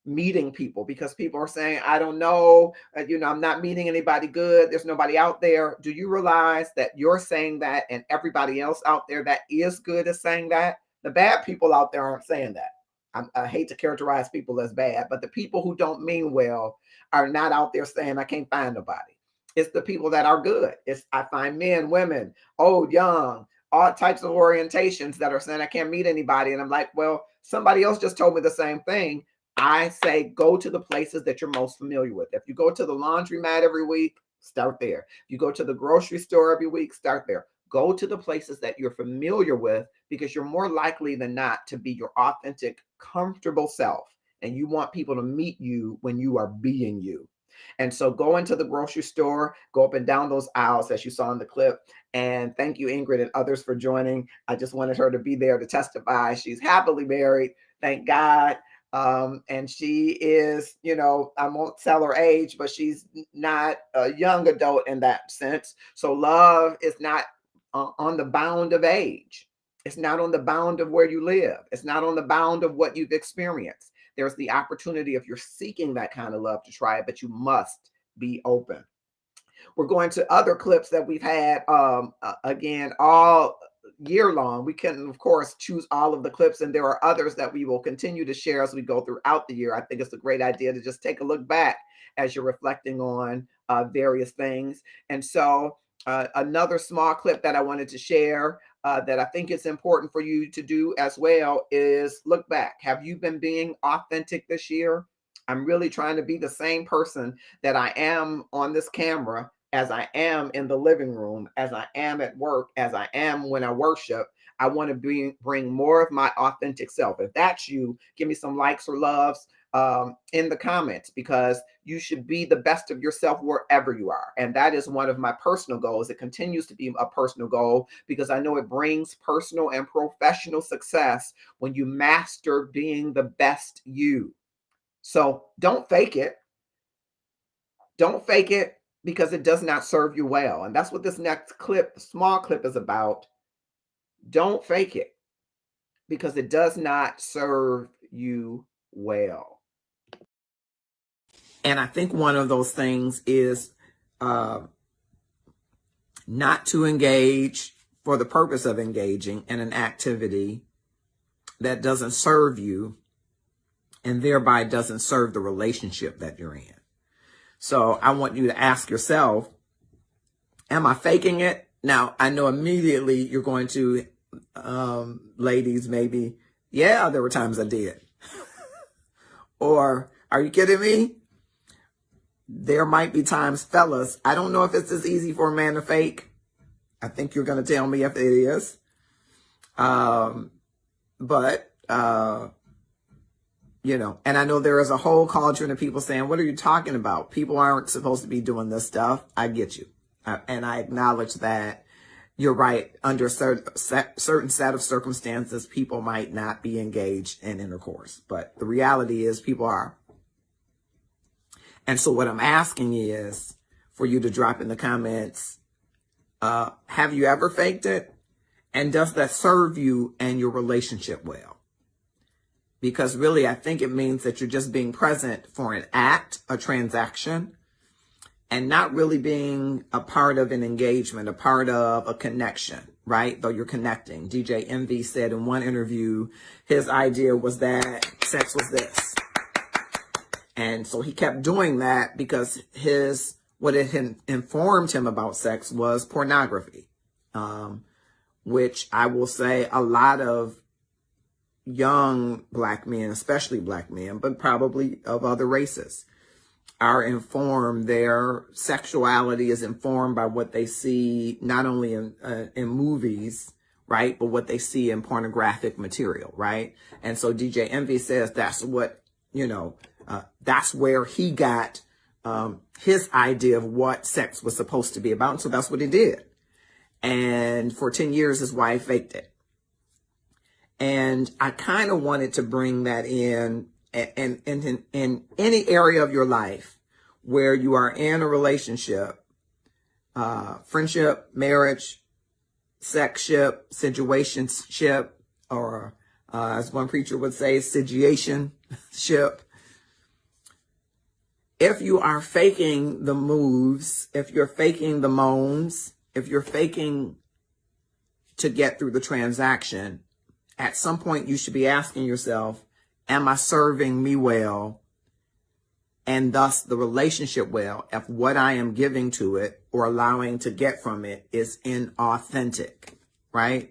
B: meeting people, because people are saying, I don't know, I'm not meeting anybody good. There's nobody out there. Do you realize that you're saying that, and everybody else out there that is good is saying that? The bad people out there aren't saying that. I hate to characterize people as bad, but the people who don't mean well are not out there saying, I can't find nobody. It's the people that are good. I find men, women, old, young, all types of orientations that are saying, I can't meet anybody. And I'm like, well, somebody else just told me the same thing. I say, go to the places that you're most familiar with. If you go to the laundromat every week, start there. If you go to the grocery store every week, start there. Go to the places that you're familiar with, because you're more likely than not to be your authentic, comfortable self. And you want people to meet you when you are being you. And so go into the grocery store, go up and down those aisles as you saw in the clip. And thank you, Ingrid and others, for joining. I just wanted her to be there to testify. She's happily married, thank God. And she is, I won't tell her age, but she's not a young adult in that sense. So love is not on the bound of age. It's not on the bound of where you live. It's not on the bound of what you've experienced. There's the opportunity, if you're seeking that kind of love, to try it, but you must be open. We're going to other clips that we've had, again, all year long. We can, of course, choose all of the clips, and there are others that we will continue to share as we go throughout the year. I think it's a great idea to just take a look back as you're reflecting on various things. And so another small clip that I wanted to share that I think it's important for you to do as well is look back. Have you been being authentic this year? I'm really trying to be the same person that I am on this camera, as I am in the living room, as I am at work, as I am when I worship. I want to bring more of my authentic self. If that's you, give me some likes or loves in the comments, because you should be the best of yourself wherever you are. And that is one of my personal goals. It continues to be a personal goal, because I know it brings personal and professional success when you master being the best you. So don't fake it. Don't fake it, because it does not serve you well. And that's what this next clip, small clip, is about. Don't fake it, because it does not serve you well. And I think one of those things is not to engage for the purpose of engaging in an activity that doesn't serve you, and thereby doesn't serve the relationship that you're in. So I want you to ask yourself, am I faking it? Now, I know immediately you're going to ladies, maybe, yeah, there were times I did. Or, are you kidding me? There might be times, fellas, I don't know if it's as easy for a man to fake. I think you're going to tell me if it is. But, you know, and I know there is a whole cauldron of people saying, what are you talking about? People aren't supposed to be doing this stuff. I get you. And I acknowledge that you're right. Under a certain set of circumstances, people might not be engaged in intercourse. But the reality is people are. And so what I'm asking is for you to drop in the comments, have you ever faked it? And does that serve you and your relationship well? Because really, I think it means that you're just being present for an act, a transaction, and not really being a part of an engagement, a part of a connection, right? Though you're connecting. DJ Envy said in one interview, his idea was that sex was this. And so he kept doing that because what it had informed him about sex was pornography, which I will say a lot of young Black men, especially Black men, but probably of other races, are informed. Their sexuality is informed by what they see, not only in movies, right, but what they see in pornographic material, right? And so DJ Envy says that's what, you know, that's where he got his idea of what sex was supposed to be about. And so that's what he did. And for 10 years, his wife faked it. And I kind of wanted to bring that in any area of your life where you are in a relationship, friendship, marriage, sexship, situationship, or as one preacher would say, situationship. If you are faking the moves, if you're faking the moans, if you're faking to get through the transaction, at some point you should be asking yourself, am I serving me well and thus the relationship well if what I am giving to it or allowing to get from it is inauthentic, right?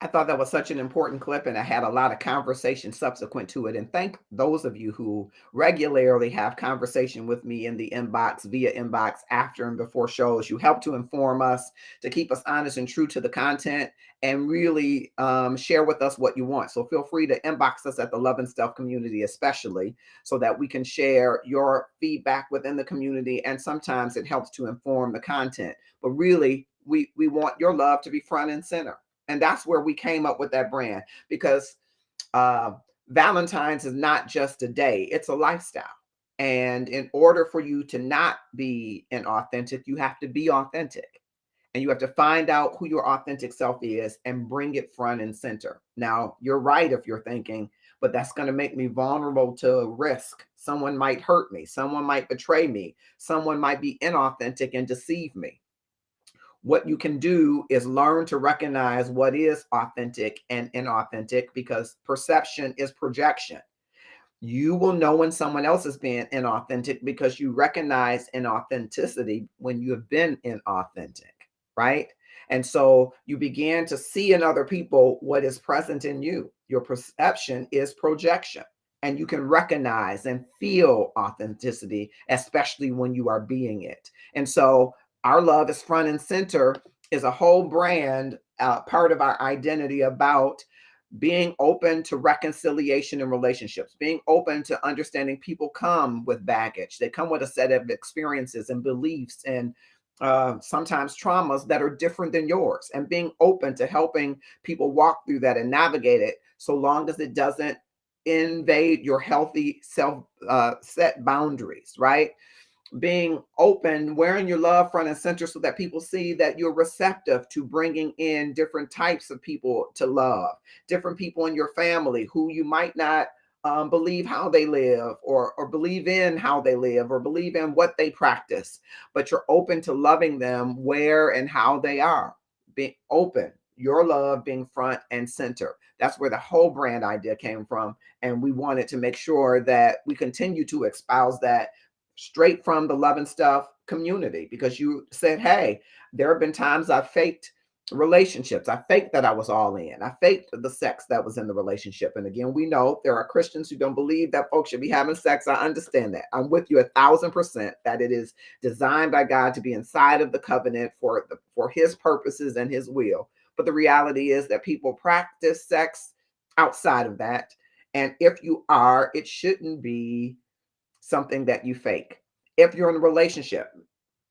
B: I thought that was such an important clip, and I had a lot of conversation subsequent to it. And thank those of you who regularly have conversation with me in the inbox, via inbox, after and before shows. You help to inform us, to keep us honest and true to the content, and really share with us what you want. So feel free to inbox us at the Love and Stuff community, especially, so that we can share your feedback within the community. And sometimes it helps to inform the content. But really, we want your love to be front and center. And that's where we came up with that brand, because Valentine's is not just a day, it's a lifestyle. And in order for you to not be inauthentic, you have to be authentic. And you have to find out who your authentic self is and bring it front and center. Now, you're right if you're thinking, but that's going to make me vulnerable to risk. Someone might hurt me. Someone might betray me. Someone might be inauthentic and deceive me. What you can do is learn to recognize what is authentic and inauthentic, because perception is projection. You will know when someone else is being inauthentic because you recognize inauthenticity when you have been inauthentic, right? And so you begin to see in other people what is present in you. Your perception is projection, and you can recognize and feel authenticity, especially when you are being it. And so our love is front and center is a whole brand, part of our identity about being open to reconciliation in relationships, being open to understanding people come with baggage. They come with a set of experiences and beliefs and sometimes traumas that are different than yours, and being open to helping people walk through that and navigate it, so long as it doesn't invade your healthy self set boundaries, right? Being open, wearing your love front and center so that people see that you're receptive to bringing in different types of people to love, different people in your family who you might not believe how they live or believe in how they live or believe in what they practice, but you're open to loving them where and how they are. Being open, your love being front and center. That's where the whole brand idea came from. And we wanted to make sure that we continue to espouse that straight from the Love and Stuff community, because you said, hey, there have been times I've faked relationships. I faked that I was all in. I faked the sex that was in the relationship. And again, we know there are Christians who don't believe that folks should be having sex. I understand that. I'm with you 1,000% that it is designed by God to be inside of the covenant for his purposes and his will. But the reality is that people practice sex outside of that. And if you are, it shouldn't be something that you fake. If you're in a relationship,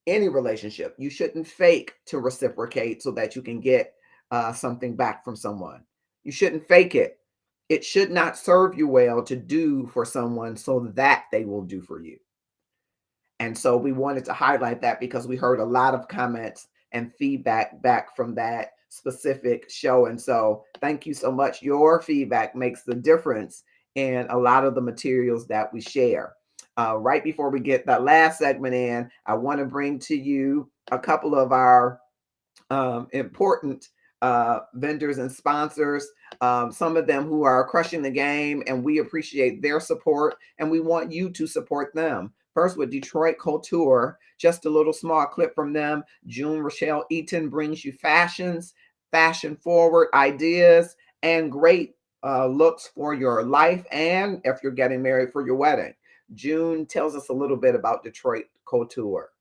B: any relationship, you shouldn't fake to reciprocate so that you can get something back from someone. You shouldn't fake it. It should not serve you well to do for someone so that they will do for you. And so we wanted to highlight that because we heard a lot of comments and feedback back from that specific show. And so thank you so much. Your feedback makes the difference in a lot of the materials that we share. Right before we get that last segment in, I want to bring to you a couple of our important vendors and sponsors, some of them who are crushing the game, and we appreciate their support, and we want you to support them. First, with Detroit Couture, just a little small clip from them. June Rochelle Eaton brings you fashions, fashion forward ideas, and great looks for your life, and if you're getting married, for your wedding. June tells us a little bit about Detroit Couture.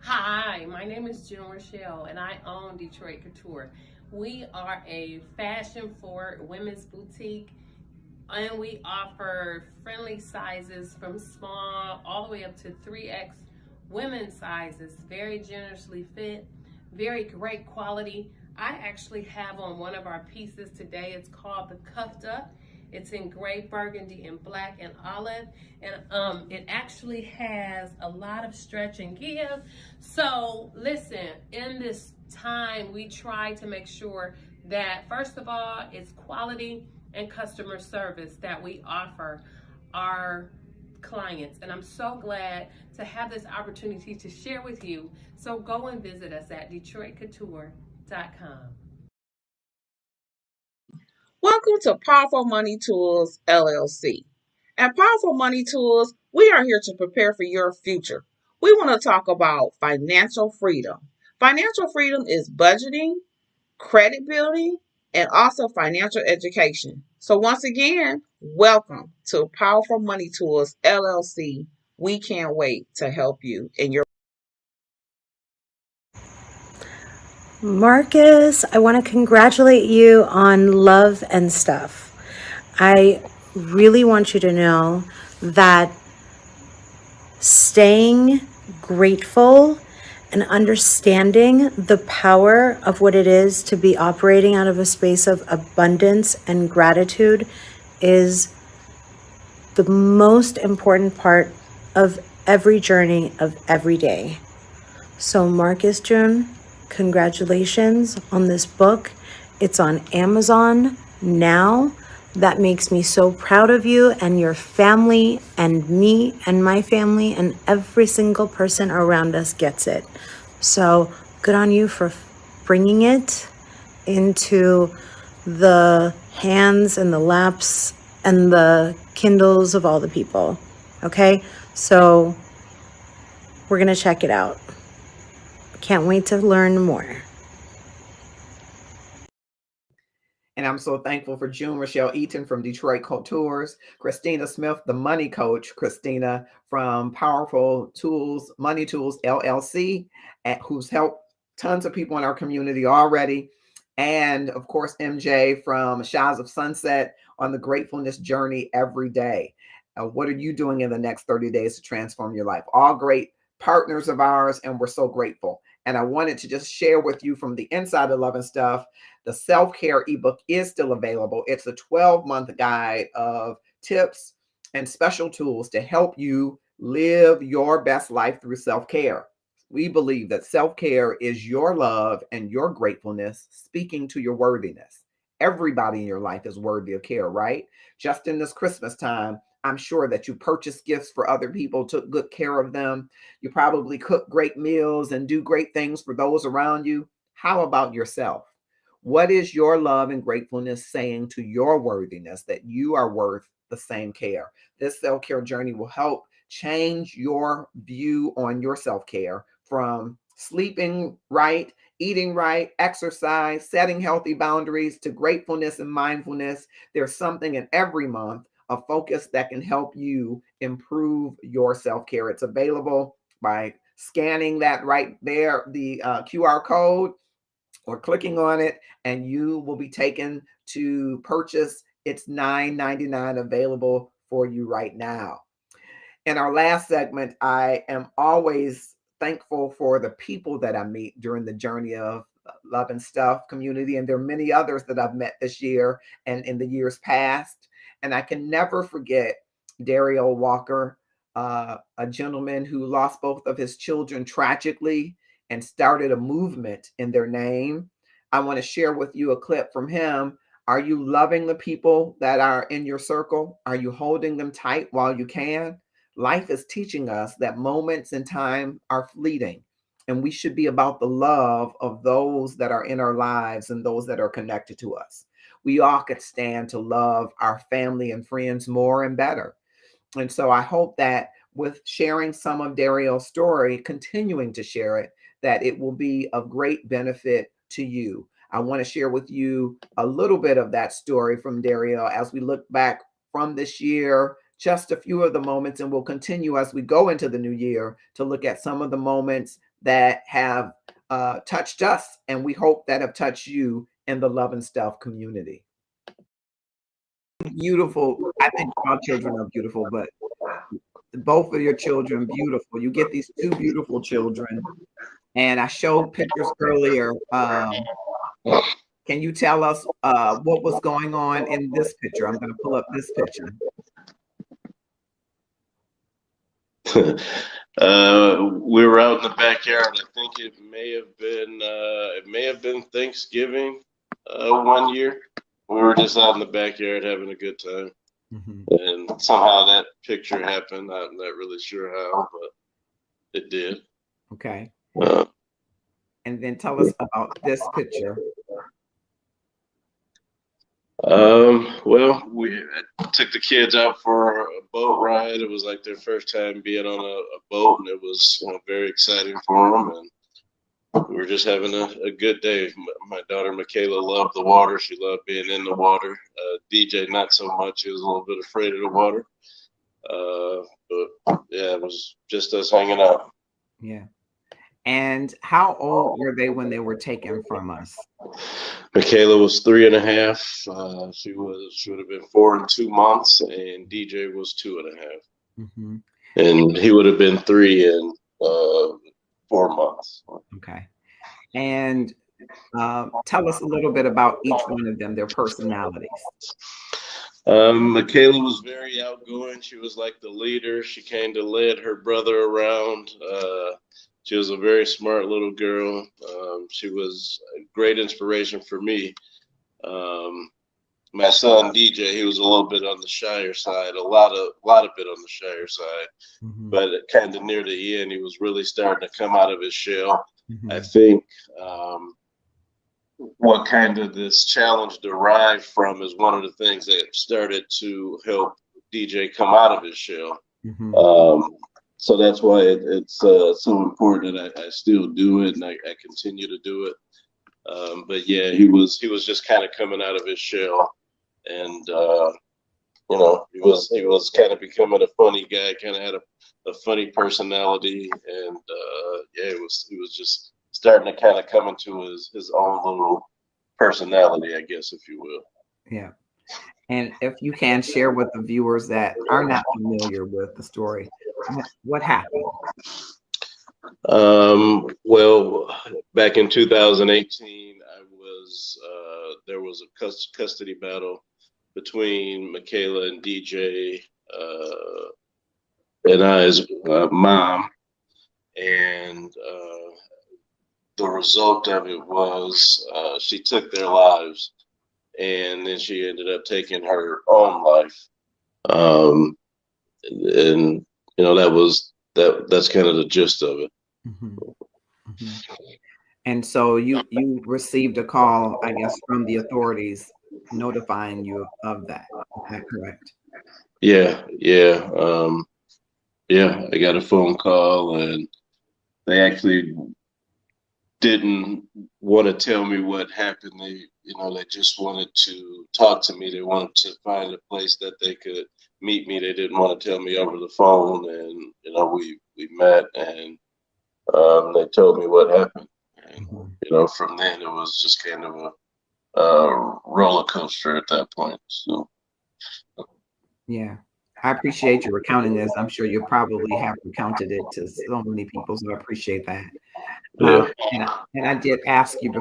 E: Hi, my name is June Rochelle, and I own Detroit Couture. We are a fashion-forward women's boutique, and we offer friendly sizes from small all the way up to 3X women's sizes, very generously fit, very great quality. I actually have on one of our pieces today. It's called the Cuffed Up. It's in gray, burgundy, and black, and olive. And it actually has a lot of stretch and give. So listen, in this time, we try to make sure that, first of all, it's quality and customer service that we offer our clients. And I'm so glad to have this opportunity to share with you. So go and visit us at DetroitCouture.com.
F: Welcome to Powerful Money Tools, LLC. At Powerful Money Tools, we are here to prepare for your future. We want to talk about financial freedom. Financial freedom is budgeting, credit building, and also financial education. So once again, welcome to Powerful Money Tools, LLC. We can't wait to help you in your
G: Marcus, I want to congratulate you on Love and Stuff. I really want you to know that staying grateful and understanding the power of what it is to be operating out of a space of abundance and gratitude is the most important part of every journey of every day. So Marcus, June, congratulations on this book. It's on Amazon now. That makes me so proud of you and your family and me and my family, and every single person around us gets it. So good on you for bringing it into the hands and the laps and the Kindles of all the people. Okay, so we're going to check it out. Can't wait to learn more.
B: And I'm so thankful for June Rochelle Eaton from Detroit Coutures, Christina Smith, the money coach, Christina from Powerful Tools, Money Tools LLC, who's helped tons of people in our community already. And of course, MJ from Shires of Sunset on the gratefulness journey every day. What are you doing in the next 30 days to transform your life? All great partners of ours, and we're so grateful. And I wanted to just share with you from the inside of Love and Stuff, the self-care ebook is still available. It's a 12-month guide of tips and special tools to help you live your best life through self-care. We believe that self-care is your love and your gratefulness speaking to your worthiness. Everybody in your life is worthy of care, right? Just in this Christmas time, I'm sure that you purchased gifts for other people, took good care of them. You probably cook great meals and do great things for those around you. How about yourself? What is your love and gratefulness saying to your worthiness that you are worth the same care? This self-care journey will help change your view on your self-care from sleeping right eating right, exercise, setting healthy boundaries, to gratefulness and mindfulness. There's something in every month, a focus that can help you improve your self-care. It's available by scanning that right there, the QR code, or clicking on it, and you will be taken to purchase. It's $9.99, available for you right now. In our last segment, I am always thankful for the people that I meet during the journey of Love and Stuff community. And there are many others that I've met this year and in the years past. And I can never forget Dario Walker, a gentleman who lost both of his children tragically and started a movement in their name. I want to share with you a clip from him. Are you loving the people that are in your circle? Are you holding them tight while you can? Life is teaching us that moments in time are fleeting, and we should be about the love of those that are in our lives and those that are connected to us. We all could stand to love our family and friends more and better. And so I hope that with sharing some of Dario's story, continuing to share it, that it will be of great benefit to you. I want to share with you a little bit of that story from Dario as we look back from this year, just a few of the moments, and we'll continue as we go into the new year to look at some of the moments that have touched us, and we hope that have touched you in the Love and Stuff community. Beautiful. I think all children are beautiful, but both of your children beautiful. You get these two beautiful children, and I showed pictures earlier. Can you tell us what was going on in this picture? I'm going to pull up this picture.
H: We were out in the backyard. I think it may have been Thanksgiving 1 year. We were just out in the backyard having a good time. Mm-hmm. And somehow that picture happened. I'm not really sure how, but it did.
B: Okay. And then tell us about this picture.
H: Well, we took the kids out for a boat ride. It was like their first time being on a boat, and it was very exciting for them. And we were just having a good day. My daughter Michaela loved the water. She loved being in the water. DJ not so much. He was a little bit afraid of the water. But yeah, it was just us hanging out.
B: Yeah. And how old were they when they were taken from us?
H: Michaela was 3.5. She would have been 4 and 2 months, and DJ was 2.5. Mm-hmm. And he would have been 3 and 4 months.
B: Okay. And tell us a little bit about each one of them, their personalities.
H: Michaela was very outgoing. She was like the leader. She kind of led her brother around. She was a very smart little girl. She was a great inspiration for me. My son DJ, he was a little bit on the shyer side, a lot of bit on the shyer side. Mm-hmm. But kind of near the end, he was really starting to come out of his shell. Mm-hmm. I think what kind of this challenge derived from is one of the things that started to help DJ come out of his shell. Mm-hmm. So that's why it's so important that I still do it, and I continue to do it. But yeah, he was just kind of coming out of his shell, and he was kind of becoming a funny guy, kind of had a funny personality, and yeah, he was just starting to kind of come into his own little personality, I guess, if you will.
B: Yeah. And if you can share with the viewers that are not familiar with the story, what happened?
H: Well, back in 2018, there was a custody battle between Michaela and DJ and I's mom, and the result of it was she took their lives. And then she ended up taking her own life, and that's kind of the gist of it.
B: Mm-hmm. Mm-hmm. And so you received a call, I guess, from the authorities notifying you of that. Is that correct?
H: Yeah. I got a phone call, and they actually didn't want to tell me what happened. They just wanted to talk to me. They wanted to find a place that they could meet me. They didn't want to tell me over the phone. And, we met, and they told me what happened. And, from then it was just kind of a roller coaster at that point. So.
B: Yeah. I appreciate you recounting this. I'm sure you probably have recounted it to so many people, so I appreciate that.
H: Yeah.
B: And I did ask you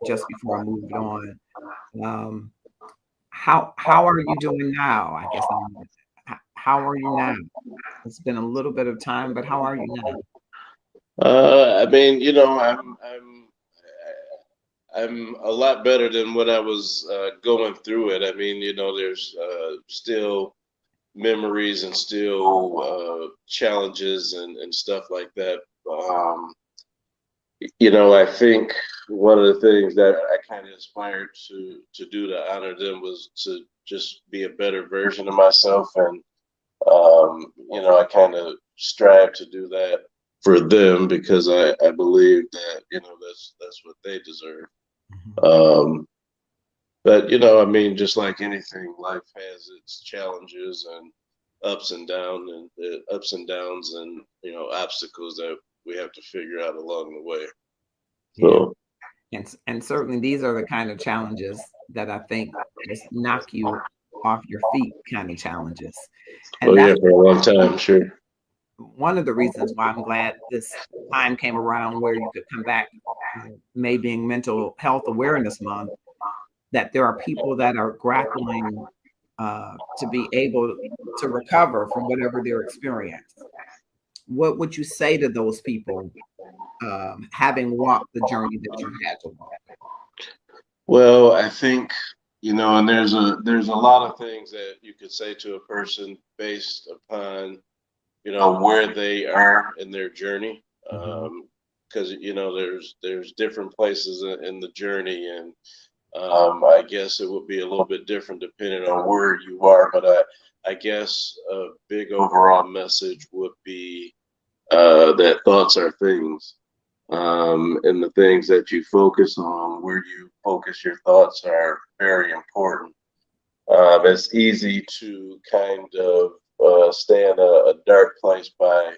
B: just before I moved on, how are you doing now? I guess how are you now? It's been a little bit of time, but how are you now?
H: I'm a lot better than when I was going through it. There's still memories and still challenges and stuff like that. I think one of the things that I kind of aspired to do to honor them was to just be a better version of myself. And, I kind of strive to do that for them because I believe that, that's what they deserve. But, just like anything, life has its challenges and ups and downs and, obstacles that we have to figure out along the way. So.
B: And certainly these are the kind of challenges that I think just knock you off your feet kind of challenges. And
H: for a long time, sure.
B: One of the reasons why I'm glad this time came around where you could come back, May being Mental Health Awareness Month, that there are people that are grappling to be able to recover from whatever their experience. What would you say to those people, having walked the journey that you had to walk?
H: Well, I think, and there's a lot of things that you could say to a person based upon, where they are in their journey. Because, there's different places in the journey, and I guess it would be a little bit different depending on where you are. But I guess a big overall message would be that thoughts are things. And the things that you focus on, where you focus your thoughts, are very important. It's easy to kind of stay in a dark place by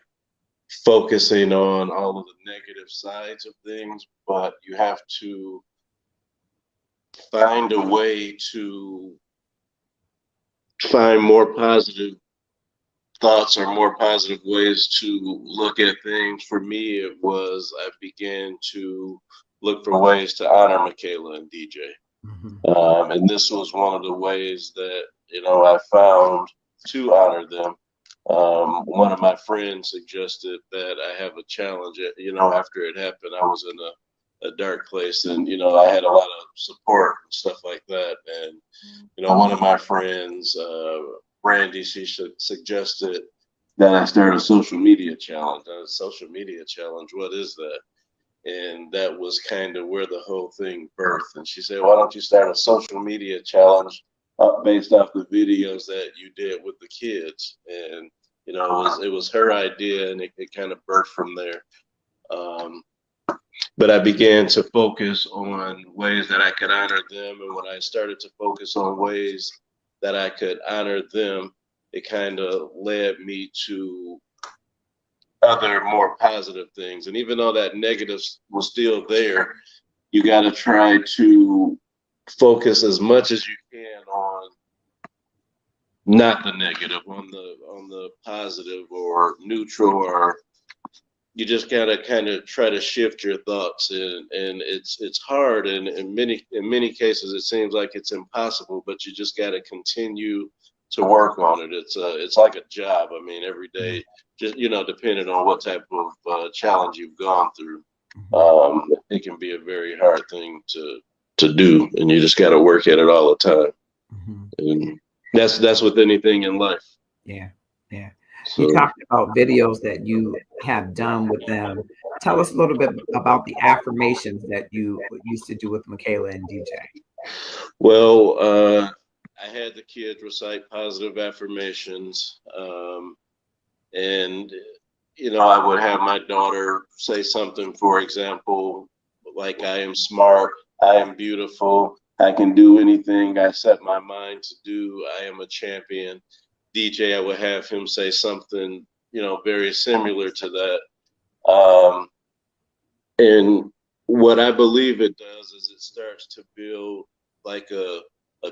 H: focusing on all of the negative sides of things, but you have to find a way to find more positive thoughts or more positive ways to look at things. For me, it was I began to look for ways to honor Michaela and DJ. And this was one of the ways that, I found to honor them. One of my friends suggested that I have a challenge. After it happened, I was in a dark place, and, I had a lot of support and stuff like that. And, one of my friends, Brandy, she suggested that I start a social media challenge. A social media challenge, what is that? And that was kind of where the whole thing birthed. And she said, why don't you start a social media challenge based off the videos that you did with the kids? And, it was her idea, and it kind of birthed from there. But I began to focus on ways that I could honor them. And when I started to focus on ways that I could honor them, it kind of led me to other more positive things. And even though that negative was still there, you got to try to focus as much as you can on not the negative, on the positive or neutral, or you just gotta kind of try to shift your thoughts. And it's hard, and in many cases it seems like it's impossible, but you just gotta continue to work on it. It's like a job. Every day, just depending on what type of challenge you've gone through, it can be a very hard thing to do, and you just got to work at it all the time. And that's with anything in life.
B: Yeah.
H: So,
B: You talked about videos that you have done with them. Tell us a little bit about the affirmations that you used to do with Michaela and DJ.
H: Well, I had the kids recite positive affirmations, and I would have my daughter say something. For example, like I am smart, I am beautiful, I can do anything I set my mind to do, I am a champion. DJ, I would have him say something, very similar to that. And what I believe it does is it starts to build like a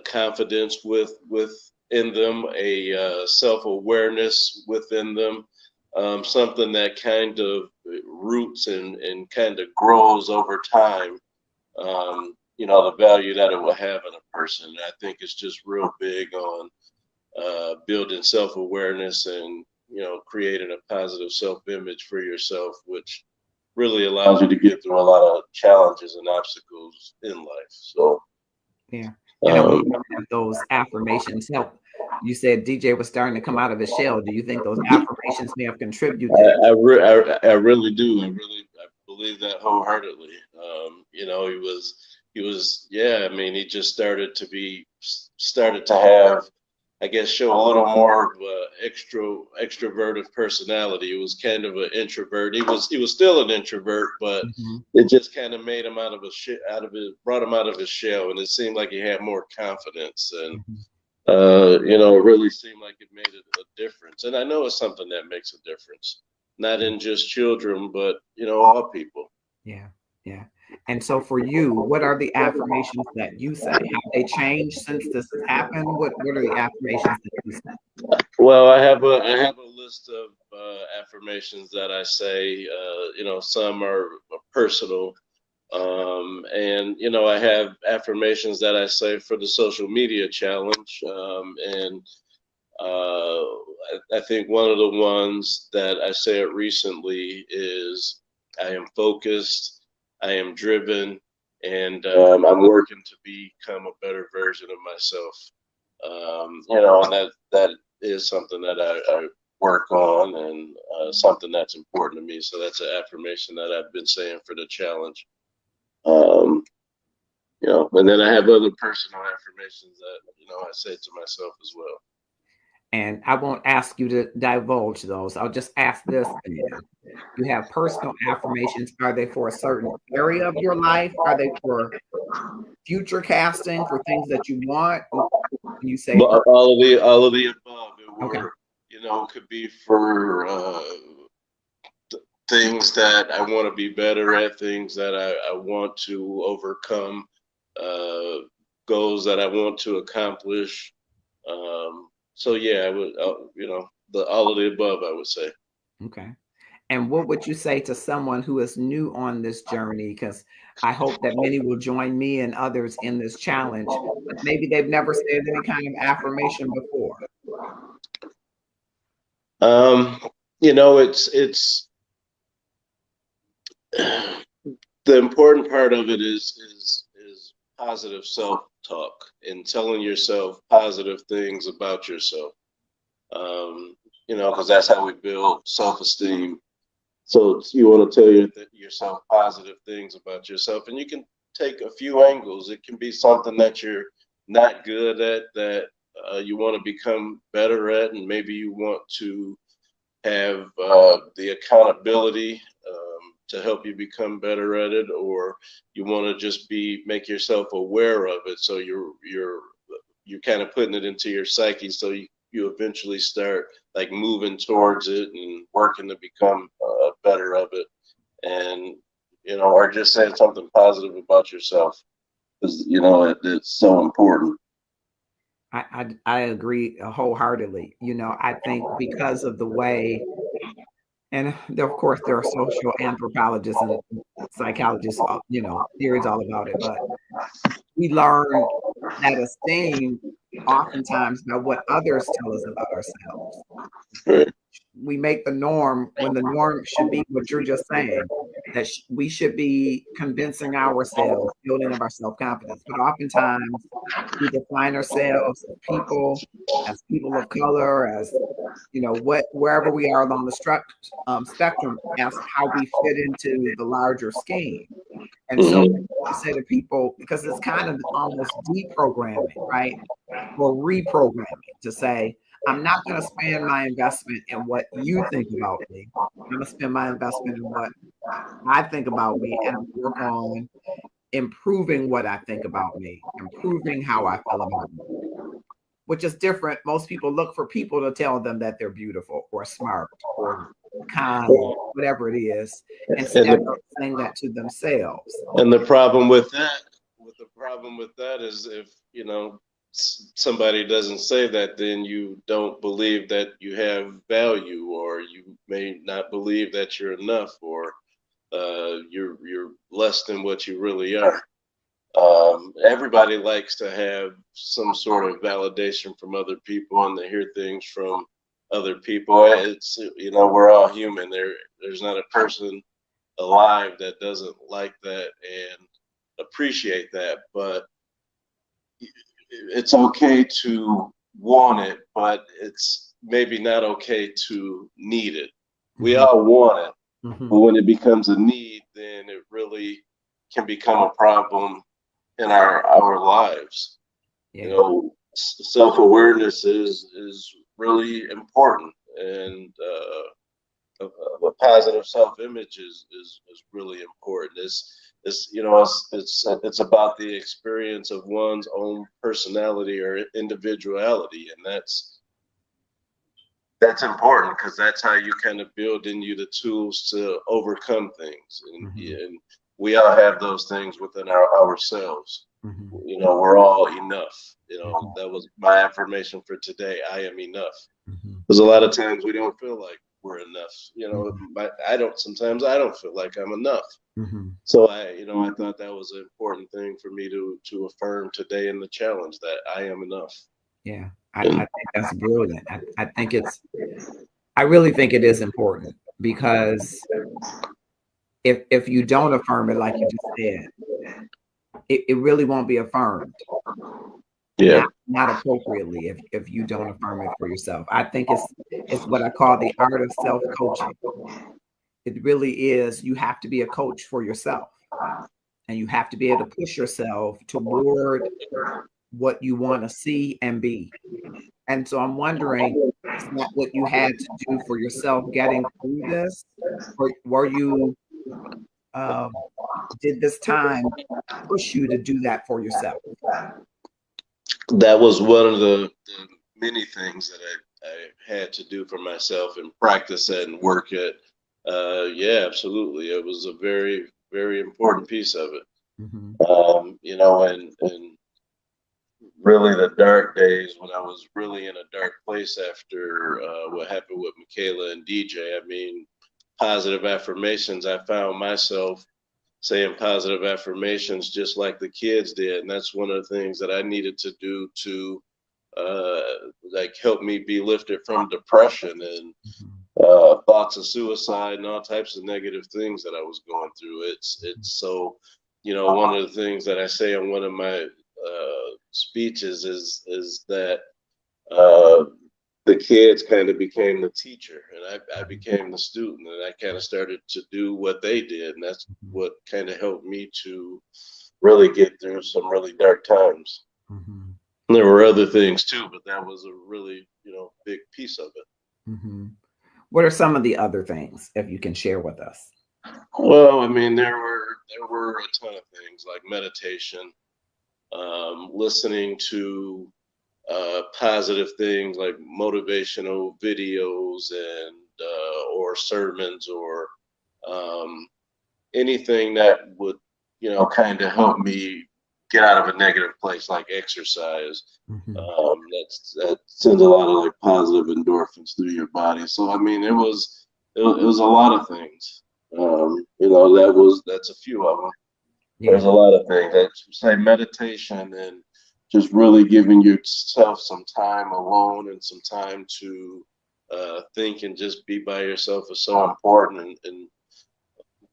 H: confidence within them, a self-awareness within them, something that kind of roots and kind of grows over time. The value that it will have in a person. I think it's just real big on building self-awareness and creating a positive self-image for yourself, which really allows you to get through a lot of challenges and obstacles in life. So
B: yeah, and I wonder if those affirmations help. You said DJ was starting to come out of his shell. Do you think those affirmations may have contributed?
H: I really do. I believe that wholeheartedly. He was, yeah. I mean, he just started to have, I guess, show a little more of extroverted personality. He was kind of an introvert. He was still an introvert, but it just kind of made him brought him out of his shell, and it seemed like he had more confidence, and it really seemed like it made a difference. And I know it's something that makes a difference, not in just children, but all people.
B: Yeah, yeah. And so for you, what are the affirmations that you say? Have they changed since this has happened? What are the affirmations that you say?
H: Well, I have a list of affirmations that I say. Some are personal, and I have affirmations that I say for the social media challenge. And I think one of the ones that I said recently is, I am focused, I am driven, and I'm working to become a better version of myself. And that is something that I work on, and something that's important to me. So that's an affirmation that I've been saying for the challenge. And then I have other personal affirmations that, I say to myself as well.
B: And I won't ask you to divulge those. I'll just ask this. You have personal affirmations. Are they for a certain area of your life? Are they for future casting, for things that you want? You say
H: all of the above.
B: Okay.
H: It could be for things that I want to be better at, things that I want to overcome, goals that I want to accomplish. So yeah, I would, all of the above, I would say.
B: Okay. And what would you say to someone who is new on this journey? Because I hope that many will join me and others in this challenge, but maybe they've never said any kind of affirmation before.
H: It's the important part of it is positive self-talk and telling yourself positive things about yourself. Because that's how we build self-esteem. So you want to tell yourself positive things about yourself, and you can take a few angles. It can be something that you're not good at, that you want to become better at, and maybe you want to have the accountability to help you become better at it, or you want to just make yourself aware of it. So you're kind of putting it into your psyche, so you eventually start like moving towards it and working to become better of it, and or just saying something positive about yourself, because it's so important.
B: I agree wholeheartely. I think because of the way, and of course there are social anthropologists and psychologists, theories all about it, but we learn that esteem oftentimes by what others tell us about ourselves.
H: Right.
B: We make the norm when the norm should be what you're just saying, that we should be convincing ourselves, building up our self-confidence. But oftentimes we define ourselves as people of color, as wherever we are along the spectrum, as how we fit into the larger scheme. And so I say to people, because it's kind of almost deprogramming, right? Or reprogramming to say, I'm not going to spend my investment in what you think about me. I'm going to spend my investment in what I think about me and work on improving what I think about me, improving how I feel about me, which is different. Most people look for people to tell them that they're beautiful or smart or kind, whatever it is, instead of saying that to themselves.
H: And the problem with that, is if, somebody doesn't say that, then you don't believe that you have value, or you may not believe that you're enough, or you're less than what you really are. Everybody likes to have some sort of validation from other people, and to hear things from other people. It's, we're all human. There's not a person alive that doesn't like that and appreciate that, but it's okay to want it, but it's maybe not okay to need it. We all want it, but when it becomes a need, then it really can become a problem in our lives. Self-awareness is really important, and a positive self-image is really important. It's about the experience of one's own personality or individuality, and that's important, because that's how you kind of build in you the tools to overcome things. And we all have those things within ourselves. We're all enough. That was my affirmation for today. I am enough. Because a lot of times we don't feel like we're enough. Sometimes I don't feel like I'm enough. So I thought that was an important thing for me to affirm today in the challenge, that I am enough.
B: Yeah, I think that's brilliant. I really think it is important, because if you don't affirm it, like you just said, it really won't be affirmed.
H: Yeah.
B: Not appropriately if you don't affirm it for yourself. I think it's what I call the art of self-coaching. It really is. You have to be a coach for yourself, and you have to be able to push yourself toward what you want to see and be. And so I'm wondering, is that what you had to do for yourself getting through this? Or were you, did this time push you to do that for yourself?
H: That was one of the many things that I had to do for myself and practice at and work at. Yeah, absolutely. It was a very, very important piece of it. And really the dark days when I was really in a dark place after what happened with Michaela and DJ. I mean, positive affirmations, I found myself saying positive affirmations just like the kids did. And that's one of the things that I needed to do to help me be lifted from depression and thoughts of suicide and all types of negative things that I was going through. It's so, one of the things that I say in one of my speeches is that the kids kind of became the teacher, and I became the student, and I kind of started to do what they did, and that's what kind of helped me to really get through some really dark times. There were other things too, but that was a really big piece of it.
B: What are some of the other things, if you can share with us?
H: Well, I mean, there were a ton of things like meditation, listening to positive things like motivational videos and or sermons or anything that would kind of help me get out of a negative place, like exercise. That sends a lot of like positive endorphins through your body. So I mean, it was a lot of things. That's a few of them. There's a lot of things. I say meditation and just really giving yourself some time alone and some time to think and just be by yourself is so important. And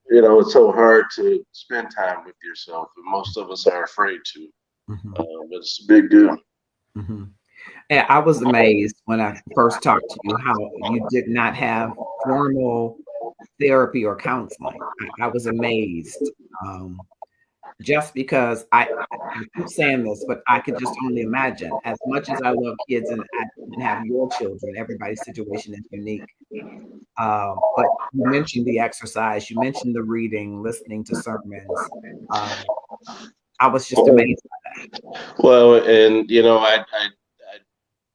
H: it's so hard to spend time with yourself, and most of us are afraid to. But it's a big deal.
B: And I was amazed when I first talked to you how you did not have formal therapy or counseling. I was amazed. Just because I keep saying this, but I could just only imagine, as much as I love kids and I have your children, everybody's situation is unique. But you mentioned the exercise, you mentioned the reading, listening to sermons, I was just amazed.
H: Well, and I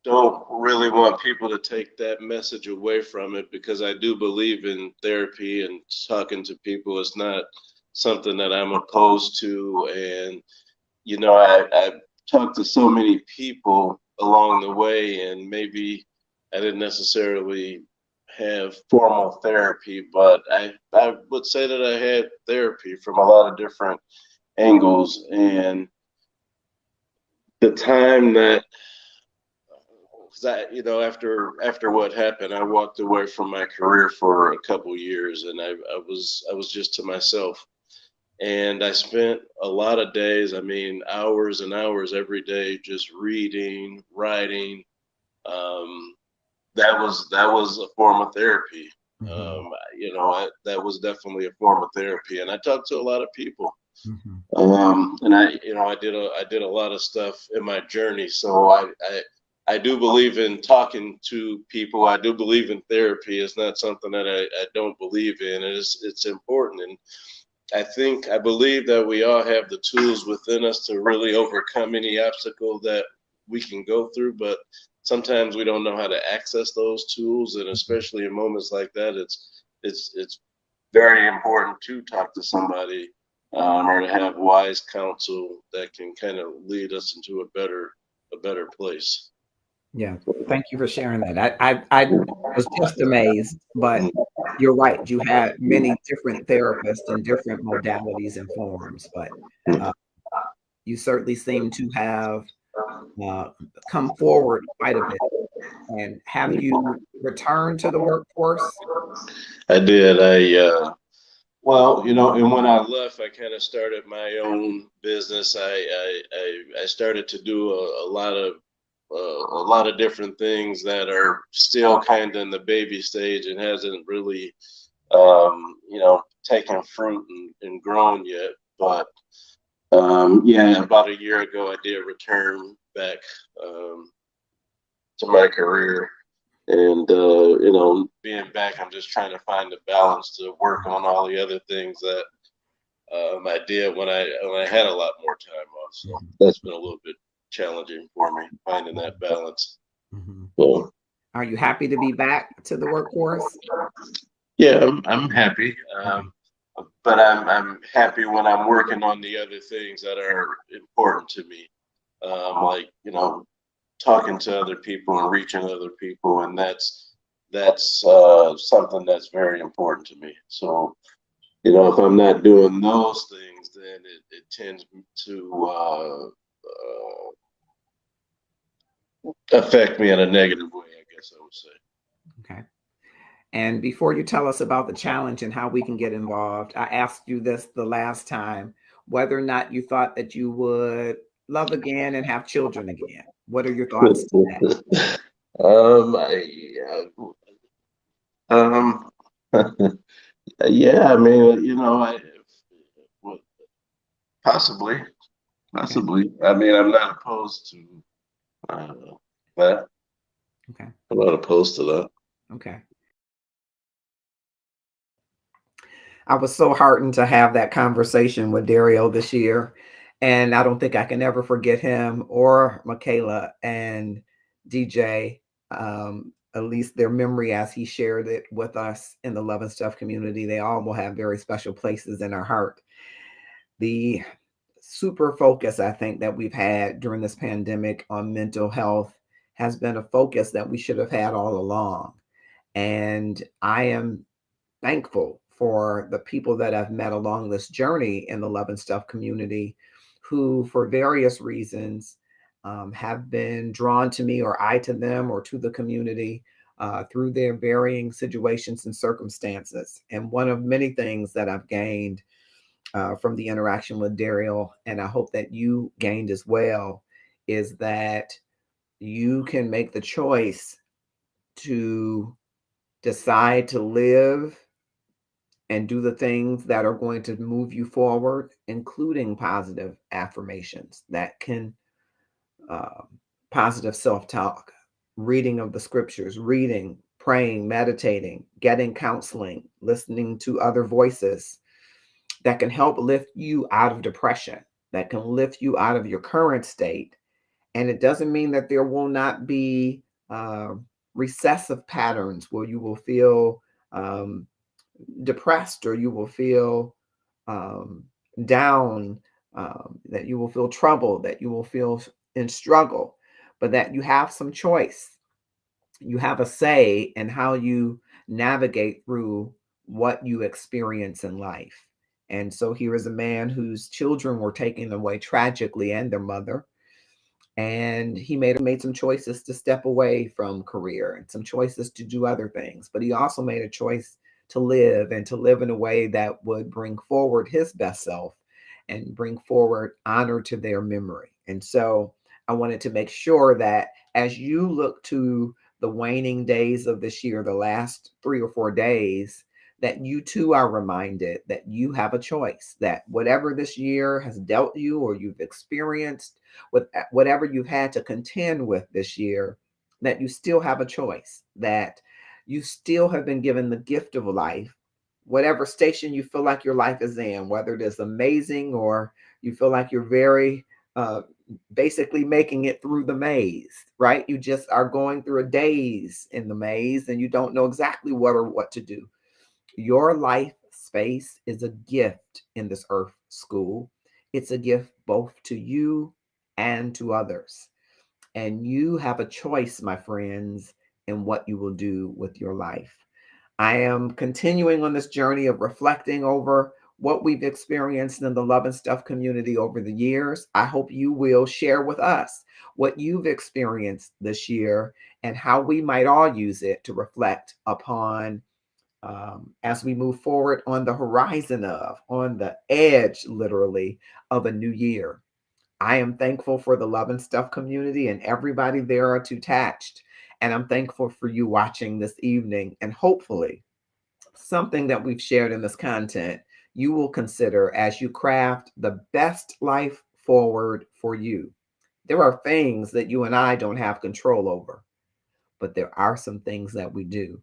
H: don't really want people to take that message away from it, because I do believe in therapy and talking to people. It's not something that I'm opposed to. And, I've talked to so many people along the way, and maybe I didn't necessarily have formal therapy, but I would say that I had therapy from a lot of different angles. And the time that, after what happened, I walked away from my career for a couple years, and I was just to myself. And I spent a lot of days, hours and hours every day, just reading, writing. That was a form of therapy. That was definitely a form of therapy. And I talked to a lot of people. And I did a lot of stuff in my journey. So I do believe in talking to people. I do believe in therapy. It's not something that I don't believe in. It's important. And I believe that we all have the tools within us to really overcome any obstacle that we can go through, but sometimes we don't know how to access those tools. And especially in moments like that, it's very important to talk to somebody, or to have wise counsel that can kind of lead us into a better place.
B: Yeah, thank you for sharing that. I was just amazed, but you're right. You had many different therapists and different modalities and forms, but you certainly seem to have come forward quite a bit. And have you returned to the workforce?
H: I did. And when I left, I kind of started my own business. I started to do a lot of different things that are still kind of in the baby stage and hasn't really, taken fruit and grown yet. But about a year ago, I did return back to my career. And, being back, I'm just trying to find the balance to work on all the other things that I did when I had a lot more time off. So that's been a little bit challenging for me, finding that balance. So,
B: are you happy to be back to the workforce?
H: Yeah, I'm happy. But I'm happy when I'm working on the other things that are important to me. Like, talking to other people and reaching other people, and that's something that's very important to me. So, if I'm not doing those things, then it tends to affect me in a negative way, I guess I would say.
B: Okay. And before you tell us about the challenge and how we can get involved, I asked you this the last time, whether or not you thought that you would love again and have children again. What are your thoughts to that?
H: Yeah, possibly. I'm not opposed to that.
B: Okay.
H: I'm not opposed to that.
B: Okay. I was so heartened to have that conversation with Dario this year. And I don't think I can ever forget him or Michaela and DJ, at least their memory as he shared it with us in the Love and Stuff community. They all will have very special places in our heart. The super focus, I think, that we've had during this pandemic on mental health has been a focus that we should have had all along. And I am thankful for the people that I've met along this journey in the Love and Stuff community who, for various reasons, have been drawn to me, or I to them, or to the community through their varying situations and circumstances. And one of many things that I've gained from the interaction with Dario, and I hope that you gained as well, is that you can make the choice to decide to live and do the things that are going to move you forward, including positive affirmations that can, positive self-talk, reading of the scriptures, reading, praying, meditating, getting counseling, listening to other voices that can help lift you out of depression. that can lift you out of your current state. And it doesn't mean that there will not be recessive patterns where you will feel depressed, or you will feel down, that you will feel troubled, that you will feel in struggle, but that you have some choice. You have a say in how you navigate through what you experience in life. And so here is a man whose children were taken away tragically, and their mother. And he made some choices to step away from career and some choices to do other things. But he also made a choice to live, and to live in a way that would bring forward his best self and bring forward honor to their memory. And so I wanted to make sure that as you look to the waning days of this year, the last 3 or 4 days, that you too are reminded that you have a choice, that whatever this year has dealt you, or you've experienced, with whatever you've had to contend with this year, that you still have a choice, that you still have been given the gift of life, whatever station you feel like your life is in, whether it is amazing or you feel like you're very basically making it through the maze, right? You just are going through a daze in the maze and you don't know exactly what to do. Your life space is a gift in this earth school. It's a gift both to you and to others. And you have a choice, my friends, in what you will do with your life. I am continuing on this journey of reflecting over what we've experienced in the Love and Stuff community over the years. I hope you will share with us what you've experienced this year and how we might all use it to reflect upon as we move forward on the horizon on the edge, literally, of a new year. I am thankful for the Love and Stuff community and everybody there to attached. And I'm thankful for you watching this evening. And hopefully, something that we've shared in this content, you will consider as you craft the best life forward for you. There are things that you and I don't have control over, but there are some things that we do.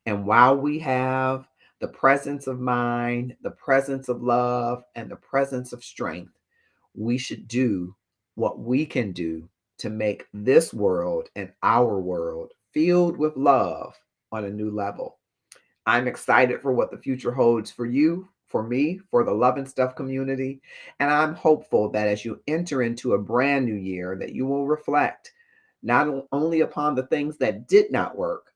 B: And while we have the presence of mind, the presence of love, and the presence of strength, we should do what we can do to make this world and our world filled with love on a new level. I'm excited for what the future holds for you, for me, for the Love and Stuff community. And I'm hopeful that as you enter into a brand new year, that you will reflect not only upon the things that did not work,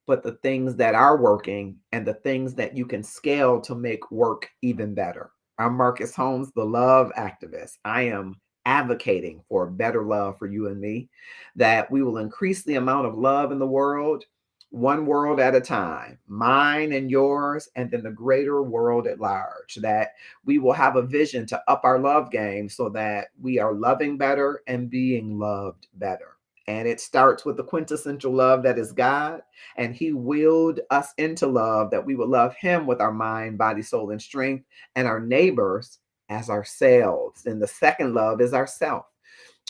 B: but the things that are working and the things that you can scale to make work even better. I'm Marcus Holmes, the love activist. I am advocating for better love for you and me, that we will increase the amount of love in the world, one world at a time, mine and yours, and then the greater world at large, that we will have a vision to up our love game so that we are loving better and being loved better. And it starts with the quintessential love that is God. And he willed us into love, that we would love him with our mind, body, soul, and strength, and our neighbors as ourselves. And the second love is ourself.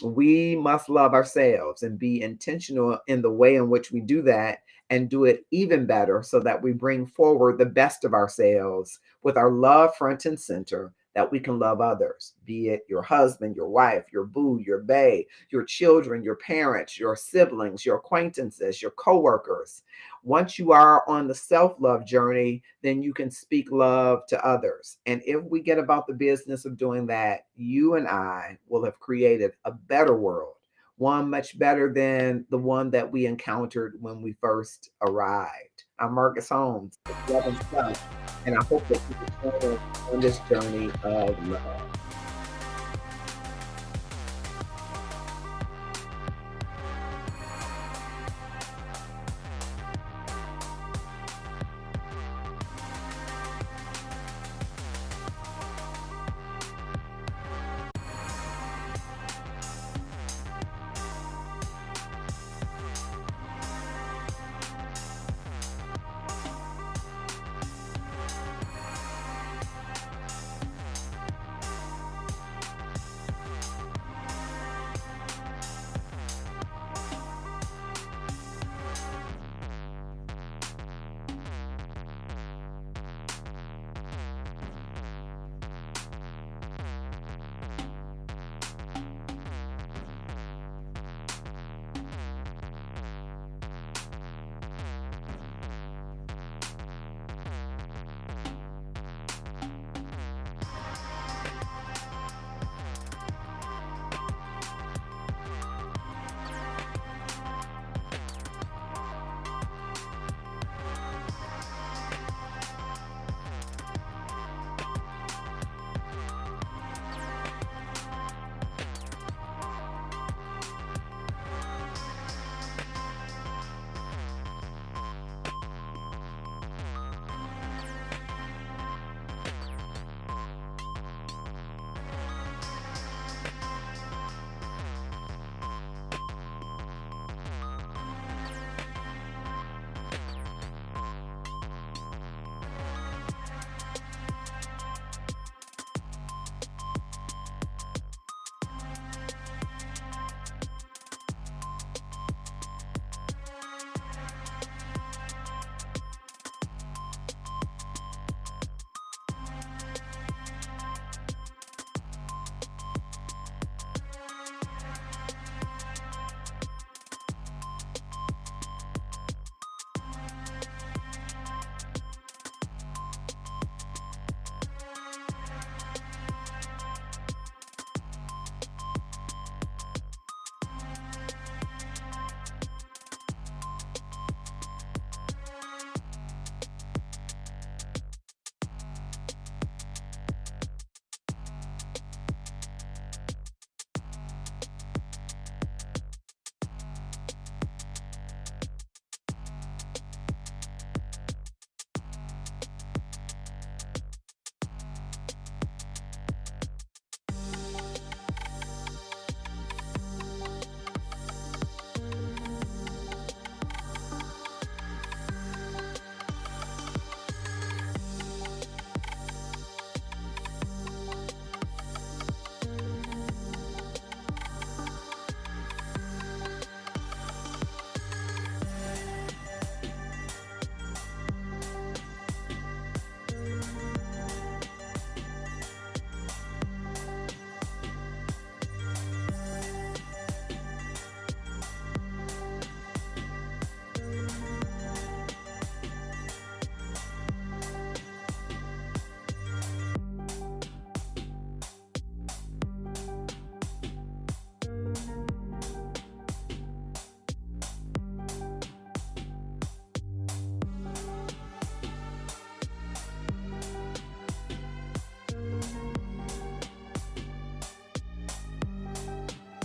B: We must love ourselves and be intentional in the way in which we do that, and do it even better so that we bring forward the best of ourselves with our love front and center, that we can love others, be it your husband, your wife, your boo, your bae, your children, your parents, your siblings, your acquaintances, your coworkers. Once you are on the self-love journey, then you can speak love to others. And if we get about the business of doing that, you and I will have created a better world, one much better than the one that we encountered when we first arrived. I'm Marcus Holmes, Love and Stuff, and I hope that you can join us on this journey of love.